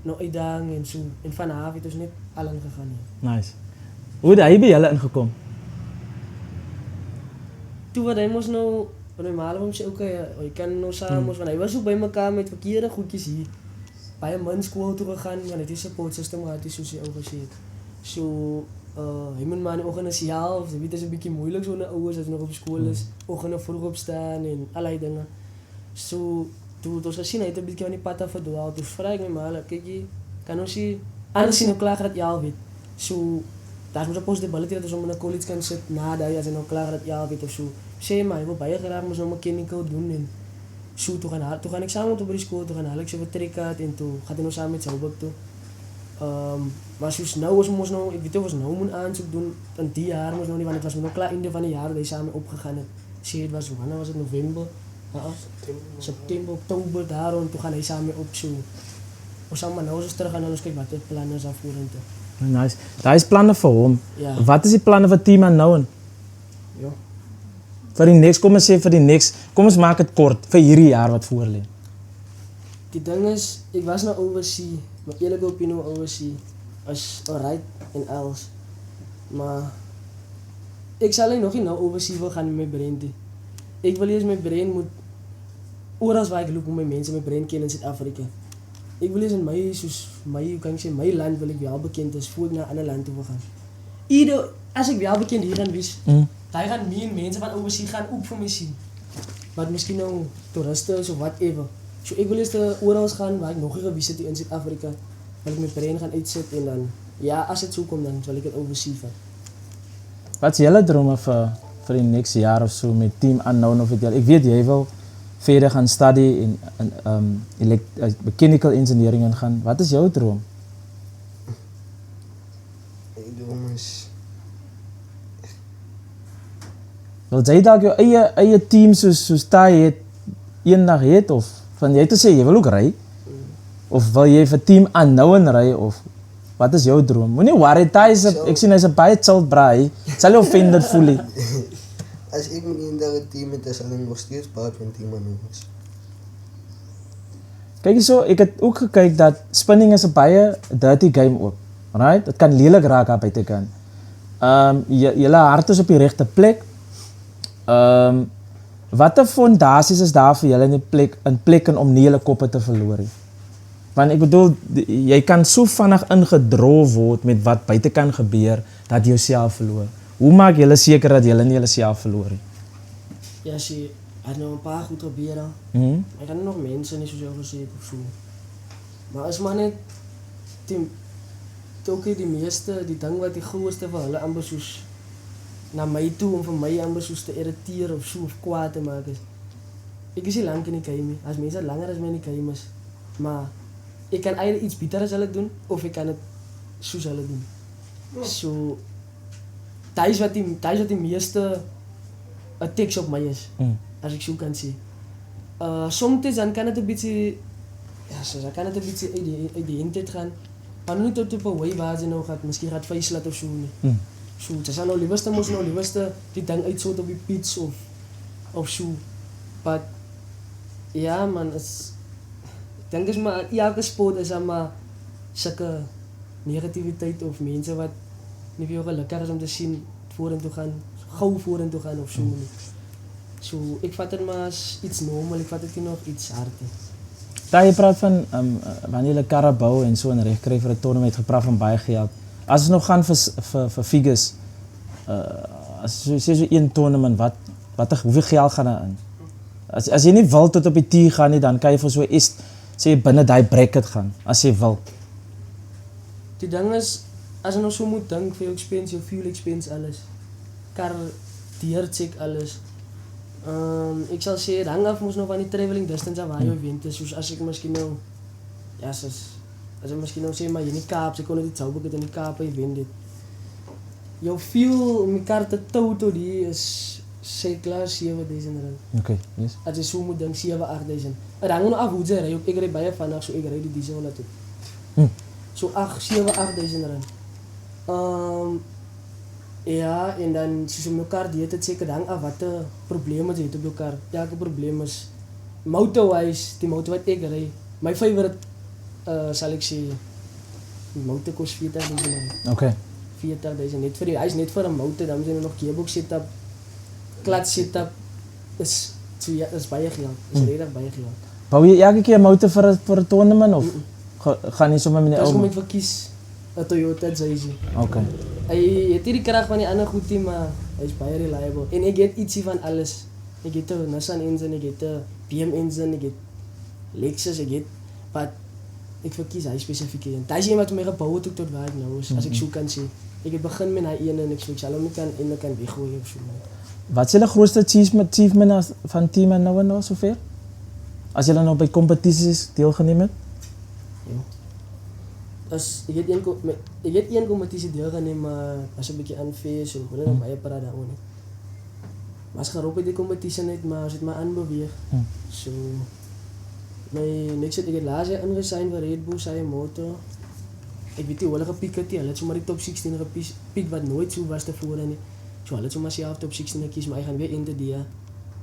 nou uitdaging en so en vanaf het ons net al ingegaan nie. Nice. Hoe het hy by julle ingekom? Toe wat hy mos nou my ma hom sê okay, jy kan nou saam mos want hy was ook by mekaar met verkeerde goedjies hier. Baie min skool toe gegaan want dit is 'n support system gehad soos hy ou gesê het. So hy moet maar in die oggende self, dit is 'n bietjie moeilik so 'n ouers as nog op skool is, oggende vroeg opstaan en allerlei dinge. So toe ons gesien hy het 'n bietjie aan die pad af verdwaal. Toe vra ek my ma, kykie, kan ons sien alles nou klaar dat jy al weet. So daar moet 'n possibility dat ons hom in 'n college kan sit na daai as hy nou klaar dat jy al weet of so. Sê maar, hy wil baie graag mos nou mechanical doen en so toe gaan ek saam met hom by die skool toe gaan haal ek sy vertrekkaart en toe gaan hy nou saam met sy hoop toe. Maar soos nou was mos nou, ek weet of ons nou moet aansoek doen in die jaar mos nou nie want dit was nou klaar einde van die jaar dat hy saam opgegaan het. Sê dit was wanneer was dit November? September, Oktober daar en toe gaan hy saam op so. Ons sal maar nou eens terug gaan en ons kyk wat die planne is daar vorentoe. Nice. Daar is planne vir hom. Ja. Wat is die planne vir Team Unknown? Ja. Vir die next, kom ons sê vir die next, kom ons maak dit kort vir hierdie jaar wat voor lê. Die ding is, ek was nou oversee, my eerlike opinie oversee is alright en alles. Maar ek sal nog nie nou oversee wil gaan met my brein nie. Ek wil eers my brein moet oral waar ek loop met my mense my brein ken in Suid-Afrika. Ek wil eers in my soos my, hoe kan ek sê, my land wil ek wel bekend is voor ek na 'n ander land toe wil gaan. As ek wel bekend hier gaan wees, daai gaan meer mense van oversee gaan ook vir my sien. Wat miskien nou toeriste is of whatever. So ek wil eers oral gaan waar ek nog nie gewees het in Suid-Afrika. Wil ek my brein gaan uitsit en dan, ja, as dit so kom dan sal ek dit oversee vat. Wat is julle drome vir die next jaar of so met Team Unknown of het jy? Ek weet jy wil verder gaan studie en mechanical engineering en gaan. Wat is jou droom? Ek droom is Wil jy dalk jou eie team soos jy het eendag het of van jy te sê jy wil ook ry? Of wil jy vir Team Unknown ry of wat is jou droom? Moenie worry, ek sien hy's 'n baie chilled braai. Sal jy offended voel nie. as ek met eendag 'n team het, sal ek nog steeds baie van Team Unknown wees. Kyk so, ek het ook gekyk dat spinning is 'n baie dirty game ook. Right? Dit kan lelik raak daar buitekant. Julle hart is op die regte plek. Watter fondasies is daar vir julle in plek om nie julle koppe te verloor nie? Want ek bedoel, jy kan so vinnig ingedro word met wat buitekant gebeur dat jy jouself verloor. Hoe maak julle seker dat julle nie julleself verloor nie? Ja, sê, het nou 'n paar goed gebeur dan. Ek kan nog mense nie soos jy gesê het of so. Maar is maar net die meeste, die ding wat die grootste vir hulle amper soos na my toe om vir my amper soos te irriteer of so of kwaad te maak is. Ek is nie lank in die game nie. As mense langer as my in die game is, maar ek kan either iets beter as hulle doen of ek kan dit soos hulle doen. So daai is wat die meeste attacks op my is. As ek so kan sê. Soms dan kan dit 'n bietjie dan kan dit 'n bietjie uit die hand gaan. Maar nie tot op 'n way waar jy nou gaat miskien gaat vuislat of so nie. So, jy sal nou liewerste die ding uitsort op die pitch of so. But ja man, ek dink is maar elke sport is maar sulke negativiteit of mense wat nie vir jou gelukkig is om te sien vorentoe gaan, gou vorentoe gaan of so nie. So ek vat dit maar as iets normaal, ek vat dit nie nog iets hard nie. Daar jy praat van wanneer jy karre bou en so en reg kry vir 'n toernooi, het gepraat van baie geld. As ons nog gaan vir figures, as jy sê so een toernooi, hoeveel geld gaan daarin? As jy nie wil tot op die 10 gaan nie, dan kan jy vir so iets sê binne daai bracket gaan, as jy wil. Die ding is, as jy nou so moet dink vir jou expense, jou fuel expense, alles, kar, deurcheck, alles, ek sal sê, het hang af moes nou van die traveling distance waar jou event is, soos as ek miskien nou, ja, as ek miskien nou sê, maar jy nie Kaap, sy kon net die Zoubekit in die Kaap event dit. Jou fuel om die kar te tou tot die is, sê klaar 7.000 rand. Okay, yes. As jy so moet dink, 7.000, 8.000. Het hang nou af hoe jy ry, ek ry baie vandag, so ek ry die diesel naartoe. So 7.000 rand. Ja, en dan soos om jou kar deur te check, dan af wat 'n probleme jy het op jou kar. Elke probleem is motor-wise, die motor wat ek ry. My favorite sal ek sê die motor kos 40.000 rand. Okay. 40.000 net vir die, hy is net vir 'n motor, dan moet jy nog gearbox setup, clutch setup, is so ja, is baie geld. Is regtig baie geld. Bou jy elke keer 'n motor vir 'n toernooi of gaan jy sommer met die Dis ou? kom ek verkies 'n Toyota Jayzee. Okay. Hy het nie die krag van die ander goed nie, maar hy is baie reliable. En ek het ietsie van alles. Ek het 'n Nissan engine, ek het 'n BM engine, ek het Lexus, ek het wat ek verkies hy spesifieke een. Daai is een wat my gebou het tot waar ek nou is, as ek so kan sê. Ek het begin met daai een en ek sal hom nie kan weggooi of so. Wat is julle grootste achievement van team en nou en nou sover? As julle nou by kompetisies deelgeneem het? As ek het een kompetisie deelgeneem, maar as 'n bietjie unfair so, hulle het baie praat daaroor nie. Maar as gerop het die kompetisie net, maar as dit maar aanbeweeg. So ek het laas jaar ingesign vir Red Bull sy motor. Ek weet nie hoe hulle gepiek het nie, hulle het sommer die top 16 gepiek wat nooit so was tevore nie. So hulle het sommer self top 16 gekies, maar hy gaan weer eendag die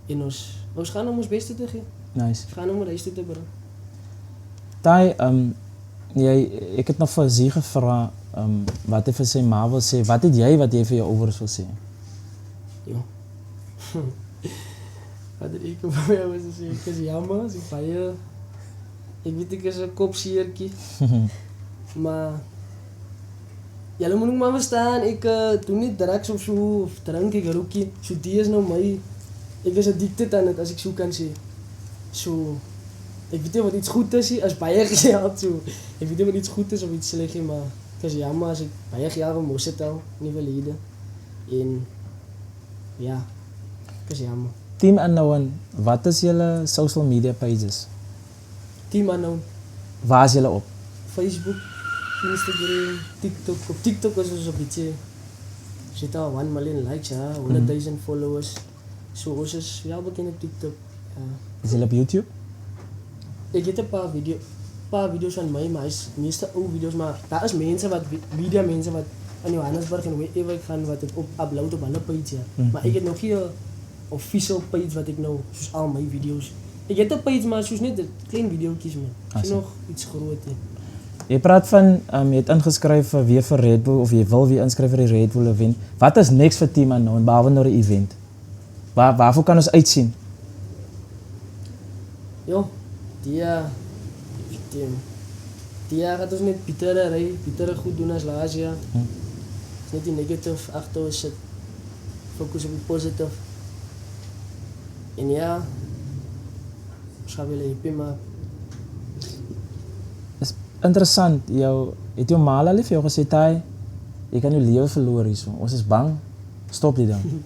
en ons gaan om ons beste te gee. Nice. Ons gaan om reis toe te bring. Daai ek het nog vir sy gevra wat hy vir sy ma wil sê. Wat het jy vir jou ouers wil sê? Ja. Wat het ek vir my ouers sê? Ek is jammer, as ek baie ek weet ek is 'n kopseertjie. Maar julle moet ook maar verstaan, ek doen nie drugs of so of drink ek roekie. So die is nou my ek is addicted aan dit as ek so kan sê. So ek weet nie wat iets goed is, as baie geld so. Ek weet nie wat iets goed is of iets sleg nie, maar ek is jammer as ek baie geld moes het al in die verlede. En ja, ek is jammer. Team Unknown, wat is julle social media pages? Team Unknown, Waar is julle op? Facebook, Instagram, TikTok. Op TikTok is ons op bietjie. Ons het al 1 million likes, ja, 100,000 followers. So ons is wel bekend op TikTok. Is julle op YouTube? Ek het 'n paar video's van my, maar is meeste ou video's, maar daar is mense wat mense wat in Johannesburg en wherever ek gaan wat ek upload op hulle page, ja. Maar ek het nog nie 'n official page wat ek nou soos al my video's. Ek het 'n page, maar soos net 'n klein videoetjies man. Is nog iets groot hè. Jy praat van jy het ingeskryf weer vir Red Bull of jy wil weer inskryf vir die Red Bull event. Wat is next vir Team Unknown behalwe nou die event? Waarvoor kan ons uitsien? Jo, die gaat ons net betere goed doen as laas jaar. Net die negative agter ons sit. Fokus op die positive. En ja, ons gaan wel happy maak. Is interessant, het jou ma al vir jou gesê, "Ty, jy kan jou lewe verloor hierso. Ons is bang. Stop die ding."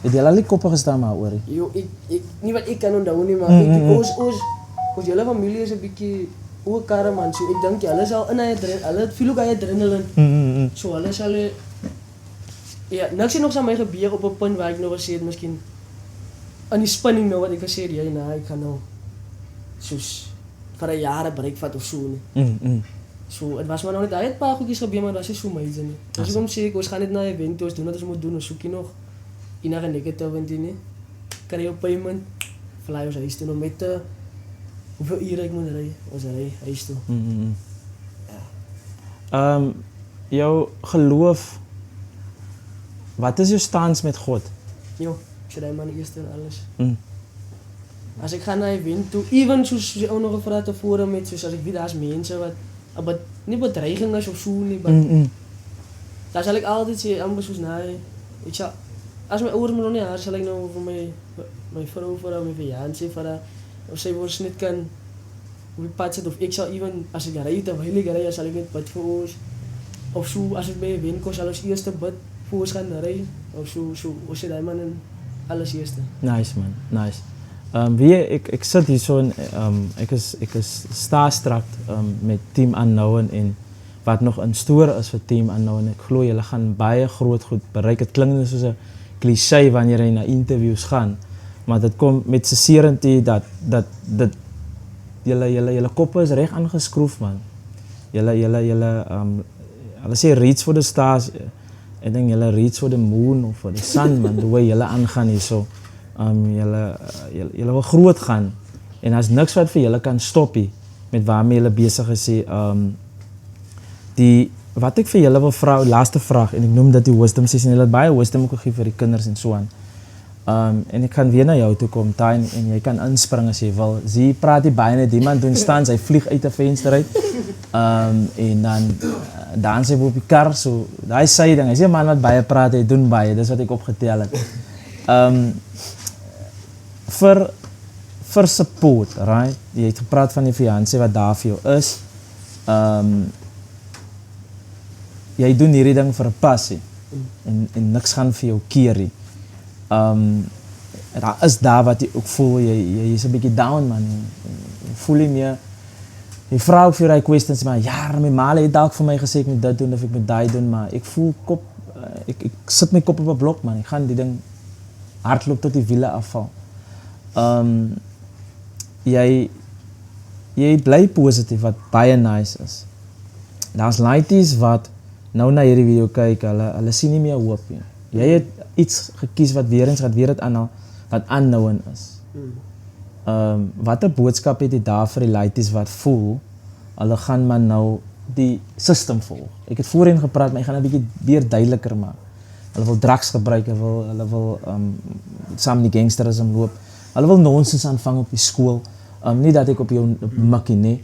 Het jy al die koppe gestaan maar oor? Jo, ek nie wat ek kan onthou nie, maar ons hele familie is 'n bietjie oor karre man. So ek dink hulle sal in hulle feel ook hy adrenaline. So hulle sal ja, niks het nog aan my gebeur op 'n punt waar ek nou gesê het miskien aan die spinning nou wat ek gesê het, jy ek gaan nou soos vir 'n jaar 'n break vat of so nie. So dit was maar nog net, hy het 'n paar goedjies gebeur, maar dit was nie so major nie. As ek hom sê ons gaan net na 'n event toe, ons doen wat ons moet doen, ons soekie nog enige negative event nie. Kry jou payment, fly ons huis toe, met hoeveel ure ek moet ry, ons ry huis toe. Ja. Jou geloof, wat is jou stans met God? Jo, ik zei man eerst en alles. Mm. Als ik ga naar event toe, even zoals je ook nog gevraagd tevoren met, zoals als ik weet, daar is mensen wat, niet bedreiging is of zo, niet, maar daar zal ik altijd zeggen, amper zoals nee, ik zal, als mijn ouders me nog niet haar, zal ik nou voor mijn vrouw, voor mijn fiancé, voor haar, of zij wordt niet kan, op het pad zit, of ik zal even, als ik ga rijden, of heel rijden, zal ik niet bad voor ons, of zo, als ik bij event kom, zal ik eerst bad voor ons gaan rijden, of zo, als je daar man en alles eerste. Nice man, nice. Ik zit hier zo en ik is starstruck met Team Unknown en wat nog een stoer is vir Team Unknown. Ek glo julle gaan baie groot goed bereik. Dit klink net soos 'n cliché wanneer jy na interviews gaan, maar dit kom met sincerity dat julle koppe is reg aangeskroef man. Hulle sê reach for the stars. Ek dink julle reach for the moon of for the sun man, the way julle aangaan hierso. Julle wil groot gaan en daar's niks wat vir julle kan stop nie met waarmee julle besig is. Wat ek vir julle wil vra, laaste vraag en ek noem dit die wisdom sessie. Julle het baie wisdom ook gegee vir die kinders en so aan. En ek gaan weer na jou toe kom, Ty, en jy kan inspring as jy wil. Zie, praat die baie net, iemand doen staan, hy vlieg uit 'n venster uit. En dan dans hy op die kar, so daai sy ding. Hy sê man wat baie praat, hy doen baie. Dis wat ek opgetel het. Vir support, right? Jy het gepraat van die fiancé wat daar vir jou is. Jy doen hierdie ding vir 'n passie en niks gaan vir jou keer nie. Daar is daar wat jy ook voel, jy is 'n bietjie down man. Jy voel nie meer. Jy vra ook vir hy questions, maar ja, my ma het dalk vir my gesê ek moet dit doen of ek moet daai doen, maar ek voel ek sit my kop op 'n blok man. Ek gaan die ding hardloop tot die wiele afval. Jy bly positief wat baie nice is. Daar's laities wat nou na hierdie video kyk, hulle sien nie meer hoop nie. Jy het iets gekies wat weer dit aanhaal wat unknown is. Watter boodskap het jy daar vir die laities wat voel hulle gaan maar nou die system volg? Ek het voorheen gepraat, maar ek gaan 'n bietjie weer duideliker maak. Hulle wil drugs gebruik, hulle wil saam die gangsterisme loop. Hulle wil nonsens aanvang op die skool. Nie dat ek op jou mikkie nie.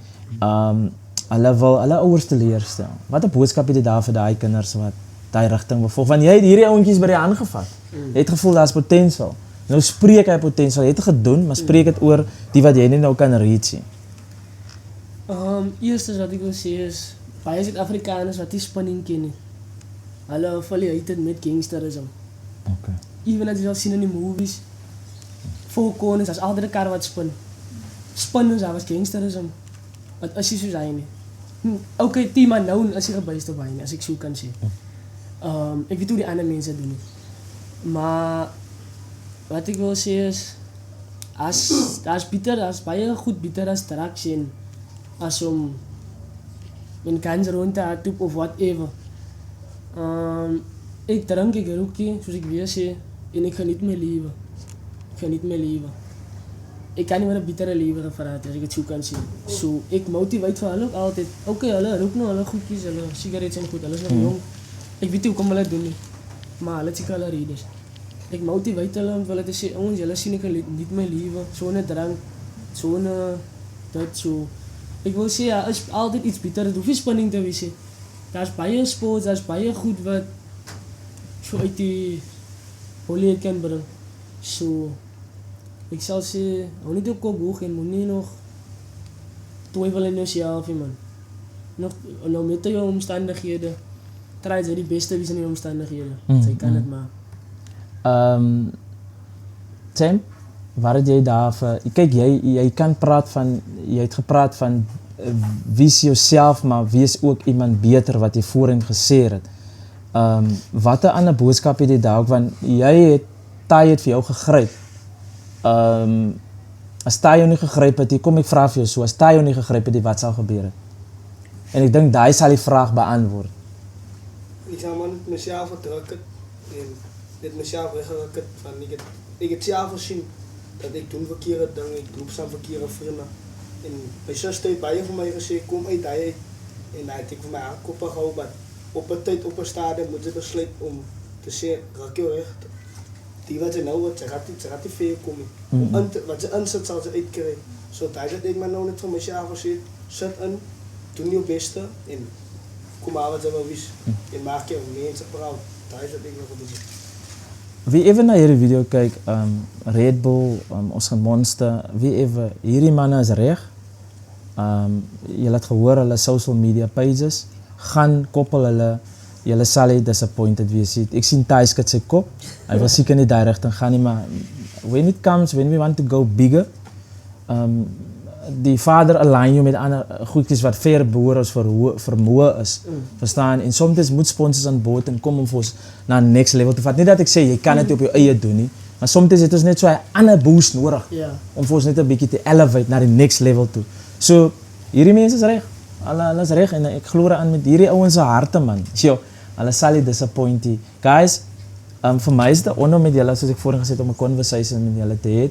Hulle wil hulle ouers teleurstel. Wat 'n boodskap het jy daar vir daai kinders wat daai rigting wil volg? Want jy het hierdie ouentjies by die hand gevat. Jy het gevoel daar's potensiaal. Nou spreek hy potensiaal. Jy het dit gedoen, maar spreek dit oor die wat jy nie nou kan reach nie. Eerste wat ek wil sê is, baie Suid-Afrikaners wat die spanning ken nie. Hulle affiliated met gangsterism. Okay. Even as jy al sien in die movies, volkonings, as altyd 'n kar wat spin. Spin is daar was gangsterism. Wat is jy soos hy nie? Okay, Team Unknown is jy gebuiste by nie, as ek so kan sê. Ek weet hoe die ander mense doen nie. Maar wat ek wil sê is, daar's baie goed bitter as drugs en as om met kans rond te hardloop of whatever. Ek drink, ek roekie, soos ek weer sê, en ek geniet my lewe. Ek kan nie meer 'n bittere lewe gevraat as ek dit so kan sê. So ek motiveer vir hulle ook altyd. Okay, hulle rook nou hulle goedjies, hulle sigarette en goed, hulle is nog jong. Ek weet nie hoekom hulle doen nie. Maar hulle het seker hulle redes. Ek motiveer hulle om hulle te sê, "Ons, julle sien ek geniet my lewe, sonder drank, sonder dit so." Ek wil sê, ja, is altyd iets bitter, dit hoef nie spanning te wees nie. Daar's baie sports, daar's baie goed wat so uit die olie kan bring. So ek sal sê, hou nie jou kop hoog en moenie nog twyfel in jouself nie man. Nou met jou omstandighede, try jy die beste wees in die omstandighede. Jy kan dit maak. Tim, waar het jy daar vir, kyk jy kan praat van, jy het gepraat van wees jouself, maar wees ook iemand beter wat jy voorheen gesê het. Wat 'n ander boodskap het jy daar ook, want Ty het vir jou gegryp. As Ty jou nie gegryp het, kom ek vra vir jou so, as Ty jou nie gegryp het, wat sal gebeur het? En ek dink daai sal die vraag beantwoord. Ek sal maar net myself gedruk het en net myself weggeruk het van ek het self gesien dat ek doen verkeerde dinge, ek loop saam verkeerde vriende. En my suster het baie vir my gesê, kom uit hy uit, En hij heeft voor mij aankoppen gehouden, maar op een tijd, op een stadium moet ze besluiten om te zeggen, raak je recht. Die wat ze nou wordt, ze gaat niet veel komen. Wat ze inzet zal ze uitkrijgen. Zo dat ik maar nou net van mezelf gezien, zet in, doe je beste en kom maar wat ze wel wist. En maak je mensen proud. Dat is wat ik nog goed doen. Wie even naar hierdie video kyk, Red Bull, ons gaan Monster, wie even, hierdie manne is reg. Julle het gehoor hulle social media pages, gaan koppel hulle, julle sal nie disappointed wees nie. Ek sien Ty skud sy kop, hy wil seker nie daai rigting gaan nie, maar when it comes, when we want to go bigger, die vader align jou met ander goedjies wat ver behoor as vermoë is, verstaan, en soms moet sponsors aan boord en kom om vir ons na next level te vat, nie dat ek sê, jy kan dit op jou eie doen nie, maar soms het ons net so 'n ander boost nodig, om vir ons net 'n bietjie te elevate na die next level toe. So, hierdie mense is reg, hulle is reg, en ek glo aan met hierdie ouens se harte man, so, hulle sal nie disappoint nie. Guys, vir my is dit 'n honor met julle, soos ek voorheen gesê het, om 'n conversation met julle te hê.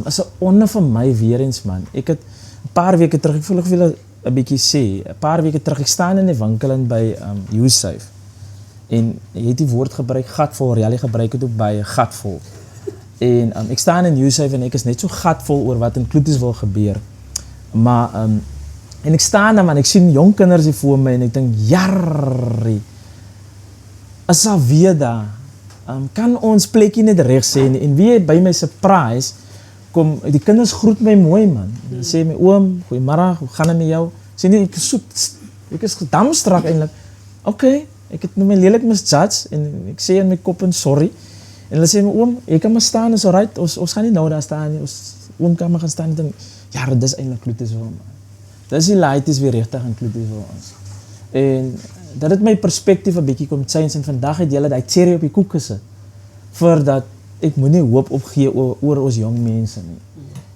Is 'n honor vir my weer eens man. Ek het 'n paar weke terug, ek voel ek wil 'n bietjie sê, 'n paar weke terug, ek staan in die winkel in by Usafe. En jy het die woord gebruik, gatvol, Rialie gebruik het ook baie, gatvol. En ek staan in Usafe en ek is net so gatvol oor wat in Kloeties wil gebeur. Maar en ek staan daar man, ek sien jong kinders hier voor my en ek dink, jarrie, is al weer daar. Kan ons plekkie net reg sê nie, en wie by my surprise, kom, die kinders groet my mooi man, en sê my, oom, goeiemiddag, hoe gaan het met jou? Sê nie, ek is gedamstrak eindelijk, okay, ek het nou my lelik misjudge, en ek sê in my kop en sorry, en hulle sê my, oom, jy kan maar staan, is alright, ons gaan nie nou daar staan nie, oom kan maar gaan staan, en denk, ja, dis eindelijk Kloeties wel man, dis die laities weer rechtig in Kloeties wel ons, en dat het my perspektief 'n bietjie kom change, en vandag het julle die cherry op die koek gesit, voordat ek moet nie hoop opgee oor ons jong mense nie.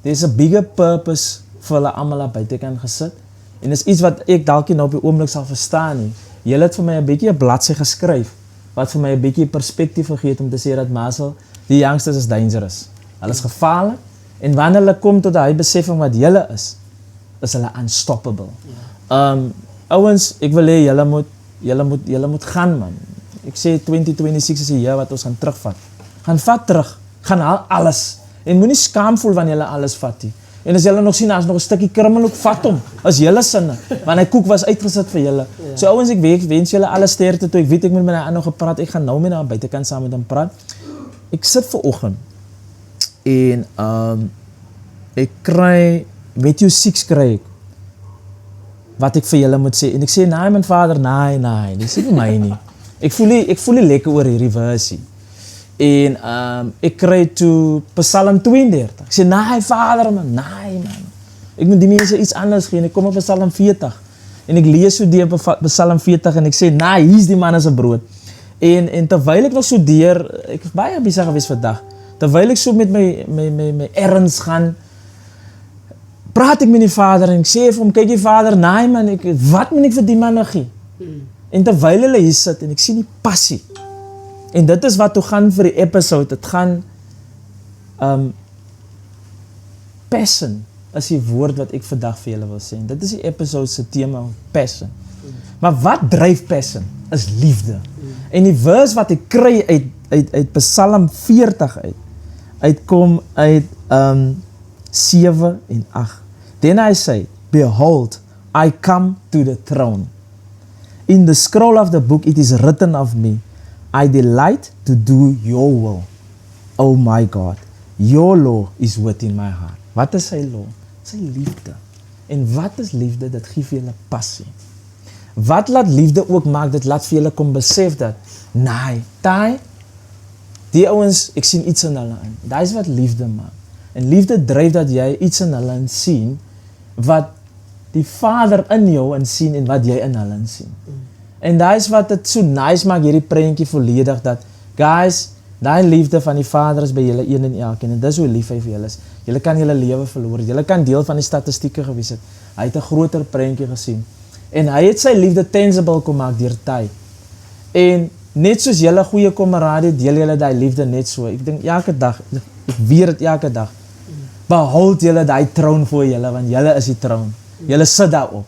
There's a bigger purpose vir hulle almal aan buitekant gesit, en is iets wat ek dalk nie nou op die oomblik sal verstaan nie. Julle het vir my 'n bietjie 'n bladsy geskryf, wat vir my 'n bietjie perspektief gegee het om te sê dat Marcel, die youngsters is dangerous. Hulle is gevaarlik, en wanneer hulle kom tot daai besef van wat julle is hulle unstoppable. Ouens, ek wil hê julle moet gaan man. Ek sê 2026 is die jaar wat ons gaan terugvat. Gaan vat terug, gaan haal alles. En moenie skaam voel wanneer julle alles vat nie. En as julle nog sien, as nog 'n stukkie krummel ook vat hom, as julle sinne, want hy koek was uitgesit vir julle. So ouens, ek wens julle alle sterkte toe. Ek weet ek moet met hy nog gepraat. Ek gaan nou met na buitekant saam met hom praat. Ek sit ver oggend en ek kry Matthew 6 kry ek wat ek vir julle moet sê, en ek sê, nee my vader, nee, dis nie vir my nie. Ek voel nie lekker oor hierdie versie. En ek kry toe Psalm 32. Ek sê, nee vader man, nee man. Ek moet die mense iets anders gee, en ek kom op Psalm 40. En ek lees so deur Psalm 40, en ek sê, nee, hier is die man as 'n brood. En terwyl ek nog so deur, ek is baie besig gewees vandag, terwyl ek so met my errands gaan, praat ek met die vader en ek sê vir hom, kyk die vader, nee man, wat moet ek vir die man nog gee? En terwyl hulle hier sit en ek sien die passie. En dit is wat toe gaan vir die episode, dit gaan passion is die woord wat ek vandag vir julle wil sê. En dit is die episode se tema, passion. Maar wat dryf passion? Is liefde. En die verse wat ek kry uit Psalm 40 uitkom uit 7 en 8. Then I say, behold, I come to the throne. In the scroll of the book it is written of me, I delight to do your will. Oh my God, your law is within my heart. Wat is sy law? Sy liefde. En wat is liefde? Dit gee vir julle passie. Wat laat liefde ook maak? Dit laat vir julle kom besef dat, nee, die ouens, ek sien iets in hulle in. Dit is wat liefde maak. En liefde dryf dat jy iets in hulle in sien, wat die Vader in jou in sien en wat jy in hulle in sien. En dit is wat het so nice maak, hierdie prentjie volledig, dat, guys, die liefde van die Vader is by julle een en elkeen, en dis hoe lief hy vir julle is. Julle kan julle lewe verloor, julle kan deel van die statistieke gewees het. Hy het 'n groter prentjie gesien. En hy het sy liefde tangible kom maak deur tyd. En net soos julle goeie kamerade, deel julle die liefde net so. Ek dink elke dag, ek weet dit elke dag. Behoud julle die troon voor julle, want julle is die troon. Julle sit daarop.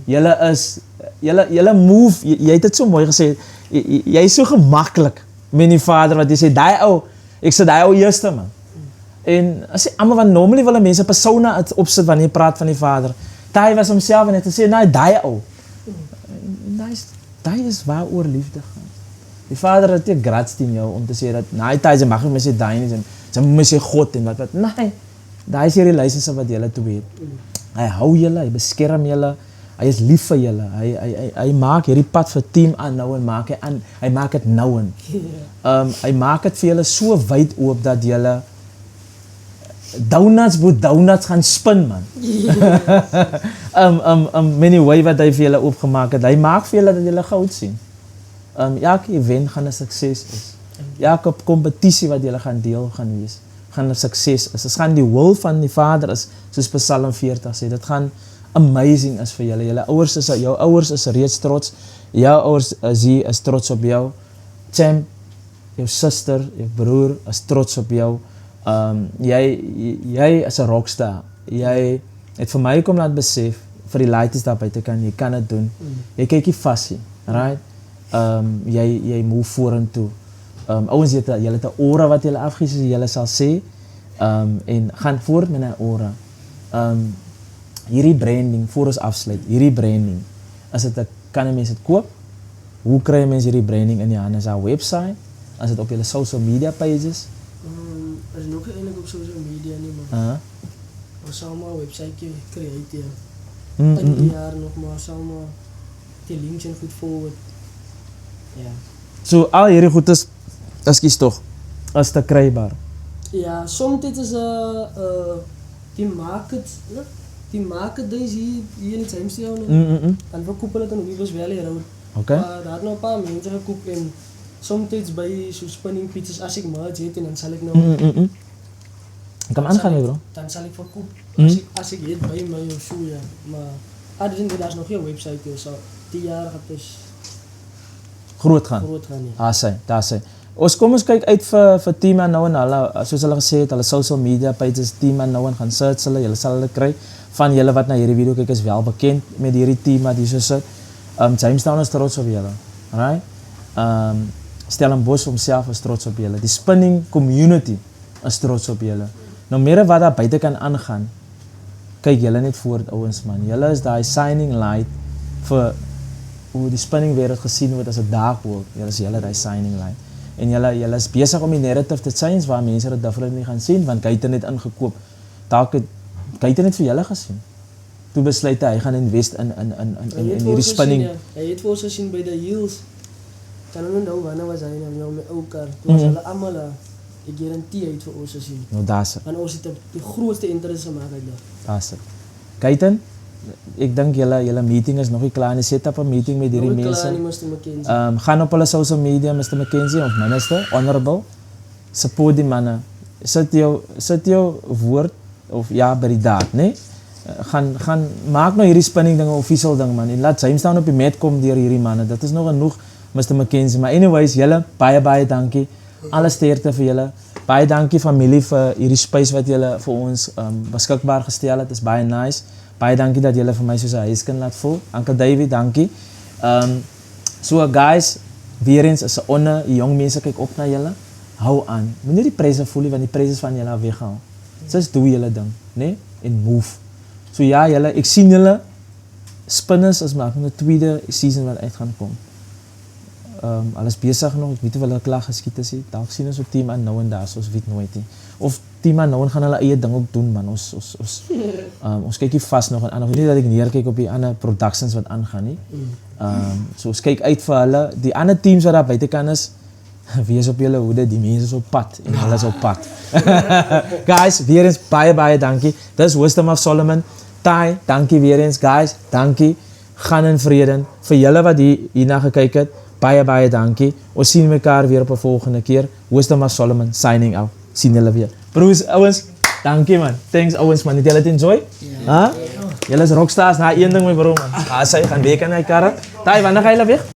Julle is julle move, jy het dit so mooi gesê. Jy is so gemaklik met die vader wat jy sê daai ou, ek sê daai ou eerste man. En as jy almal wat normally wil mense persona opsit wanneer jy praat van die vader. Daai was homself en het gesê nee, daai ou. Daai is waaroor liefde gaan. Die vader het nie grats teen jou om te sê dat nee, daai mag nie sê daai nie. Jy moet sê God en wat. Nee. Daai is die relationship wat julle twee het. Hy hou julle, hy beskerm julle. Hy is lief vir julle. Hy maak hierdie pad vir team aan nou en hy maak dit nou en. Hy maak dit vir julle so wyd oop dat julle donuts gaan spin man. Many way wat hy vir julle oopgemaak het. Hy maak vir julle dat julle goud sien. Elke event gaan 'n sukses is. Elke kompetisie wat julle gaan deel gaan wees, gaan 'n sukses is. Dit gaan die wil van die Vader is, soos Psalm 40 sê. Dit gaan amazing is vir julle. Jou ouers is reeds trots. Jou ouers is trots op jou. Champ, jou suster, jou broer is trots op jou. Jy is 'n rockstar. Jy het vir my kom laat besef vir die laities daar buite jy kan dit doen. Jy kyk nie vas nie, right? Jy move vorentoe. Ouens julle het 'n aura wat julle afgee soos julle sal sê. En gaan voort met 'n aura. Hierdie branding voor ons afsluit. Hierdie branding, kan 'n mens dit koop? Hoe kry 'n mens hierdie branding in die hande? Is daar 'n website? Is dit op julle social media pages? Is nog eintlik op social media nie, maar ons sal maar 'n website creëer. In die jaar nog maar sal maar die links en goed forward. Ja. So al hierdie goed is tog as te krybaar. Ja, soms is die market, die market is hier in het Heimsteel. En we kopen het in Weavers Valley Road. Okay. Daar had nog een paar mensen gekocht en soms bij zo'n spinning pizzas, als ik merch eet en dan zal ik nou... Ik kan aangaan, bro. Dan zal ik verkopen. Als ik eet bij mij of zo, ja. Maar daar is nog geen website, dus 10 jaar gaat dus... Groot gaan, ja. Daar sê. Kom ons kyk uit vir Team Unknown, hulle, soos hulle gesê het, hulle social media pages, Team Unknown, gaan search hulle, julle sal hulle kry. Van julle wat na hierdie video kyk is wel bekend met hierdie team wat hier so sit. Jamestown is trots op julle, right? Stellenbosch homself is trots op julle. Die spinning community is trots op julle. Nou meer wat daar buite kan aangaan, kyk julle net voort ouens man. Julle is daai shining light vir hoe die spinning wêreld gesien word as 'n dark world. Julle is julle daai shining light. En julle is besig om die narrative te change waar mense dit definitely nie gaan sien want Keita het ingekoop. Dalk het Keita net vir julle gesien. Toe besluit hy gaan invest in hierdie spinning. Hy het vir ons gesien by die Hills. Kan onthou wanneer was hy nou met ou kar. Toe was hulle almal ek garandeer hy het vir ons gesien. Nou daar's. Want ons het die grootste interesse gemaak uit daar. Daar's. Keita, ek dink julle meeting is nog nie klaar nie. Set up 'n meeting met hierdie mense. Gaan op hulle social media, Mr. McKenzie of Minister, Honorable. Support die manne. Sit jou woord of ja by die daad, né? Gaan maak nou hierdie spinning ding 'n official ding man. En laat Jamestown op die mat kom deur hierdie manne. Dit is nog genoeg, Mr. McKenzie. Maar anyways, julle baie dankie. Alle sterkte vir julle. Baie dankie familie vir hierdie space wat julle vir ons beskikbaar gestel het. Dit is baie nice. Baie dankie dat julle vir my soos 'n huiskind laat voel. Uncle David, dankie. So guys, weer eens is 'n honor. Die jong mense kyk op na julle. Hou aan. Moenie die presse voel nie want die presse van julle weggaan. Just doen julle ding, né? En move. So ja, julle, ek sien julle spinners as maar 'n tweede season wat uit gaan kom. Alles besig nog. Ek weet nie of hulle klaar geskiet is nie. Dalk sien ons op Team Unknown daar, soos weet nooit nie. Of Team Unknown gaan hulle eie ding ook doen man. Ons kyk hier vas nog aan. Ek weet nie dat ek neerkyk op die ander productions wat aangaan nie. So ons kyk uit vir hulle. Die ander teams wat daar buitekant is, wees op julle hoede. Die mense is op pad en hulle is op pad. Guys, weer eens baie dankie. Dis Wisdom of Solomon. Tai, dankie weer eens guys. Dankie. Gaan in vrede. Vir julle wat hierna gekyk het, baie dankie. Ons sien mekaar weer op 'n volgende keer. Wisdom of Solomon signing out. Sien julle weer. Broers, ouens, dankie man. Thanks ouens man. Het julle dit enjoy? Ja. Julle is rockstars. Na een ding my bro man. Sy gaan week in hy karre. Tai, wanneer gaan julle weg?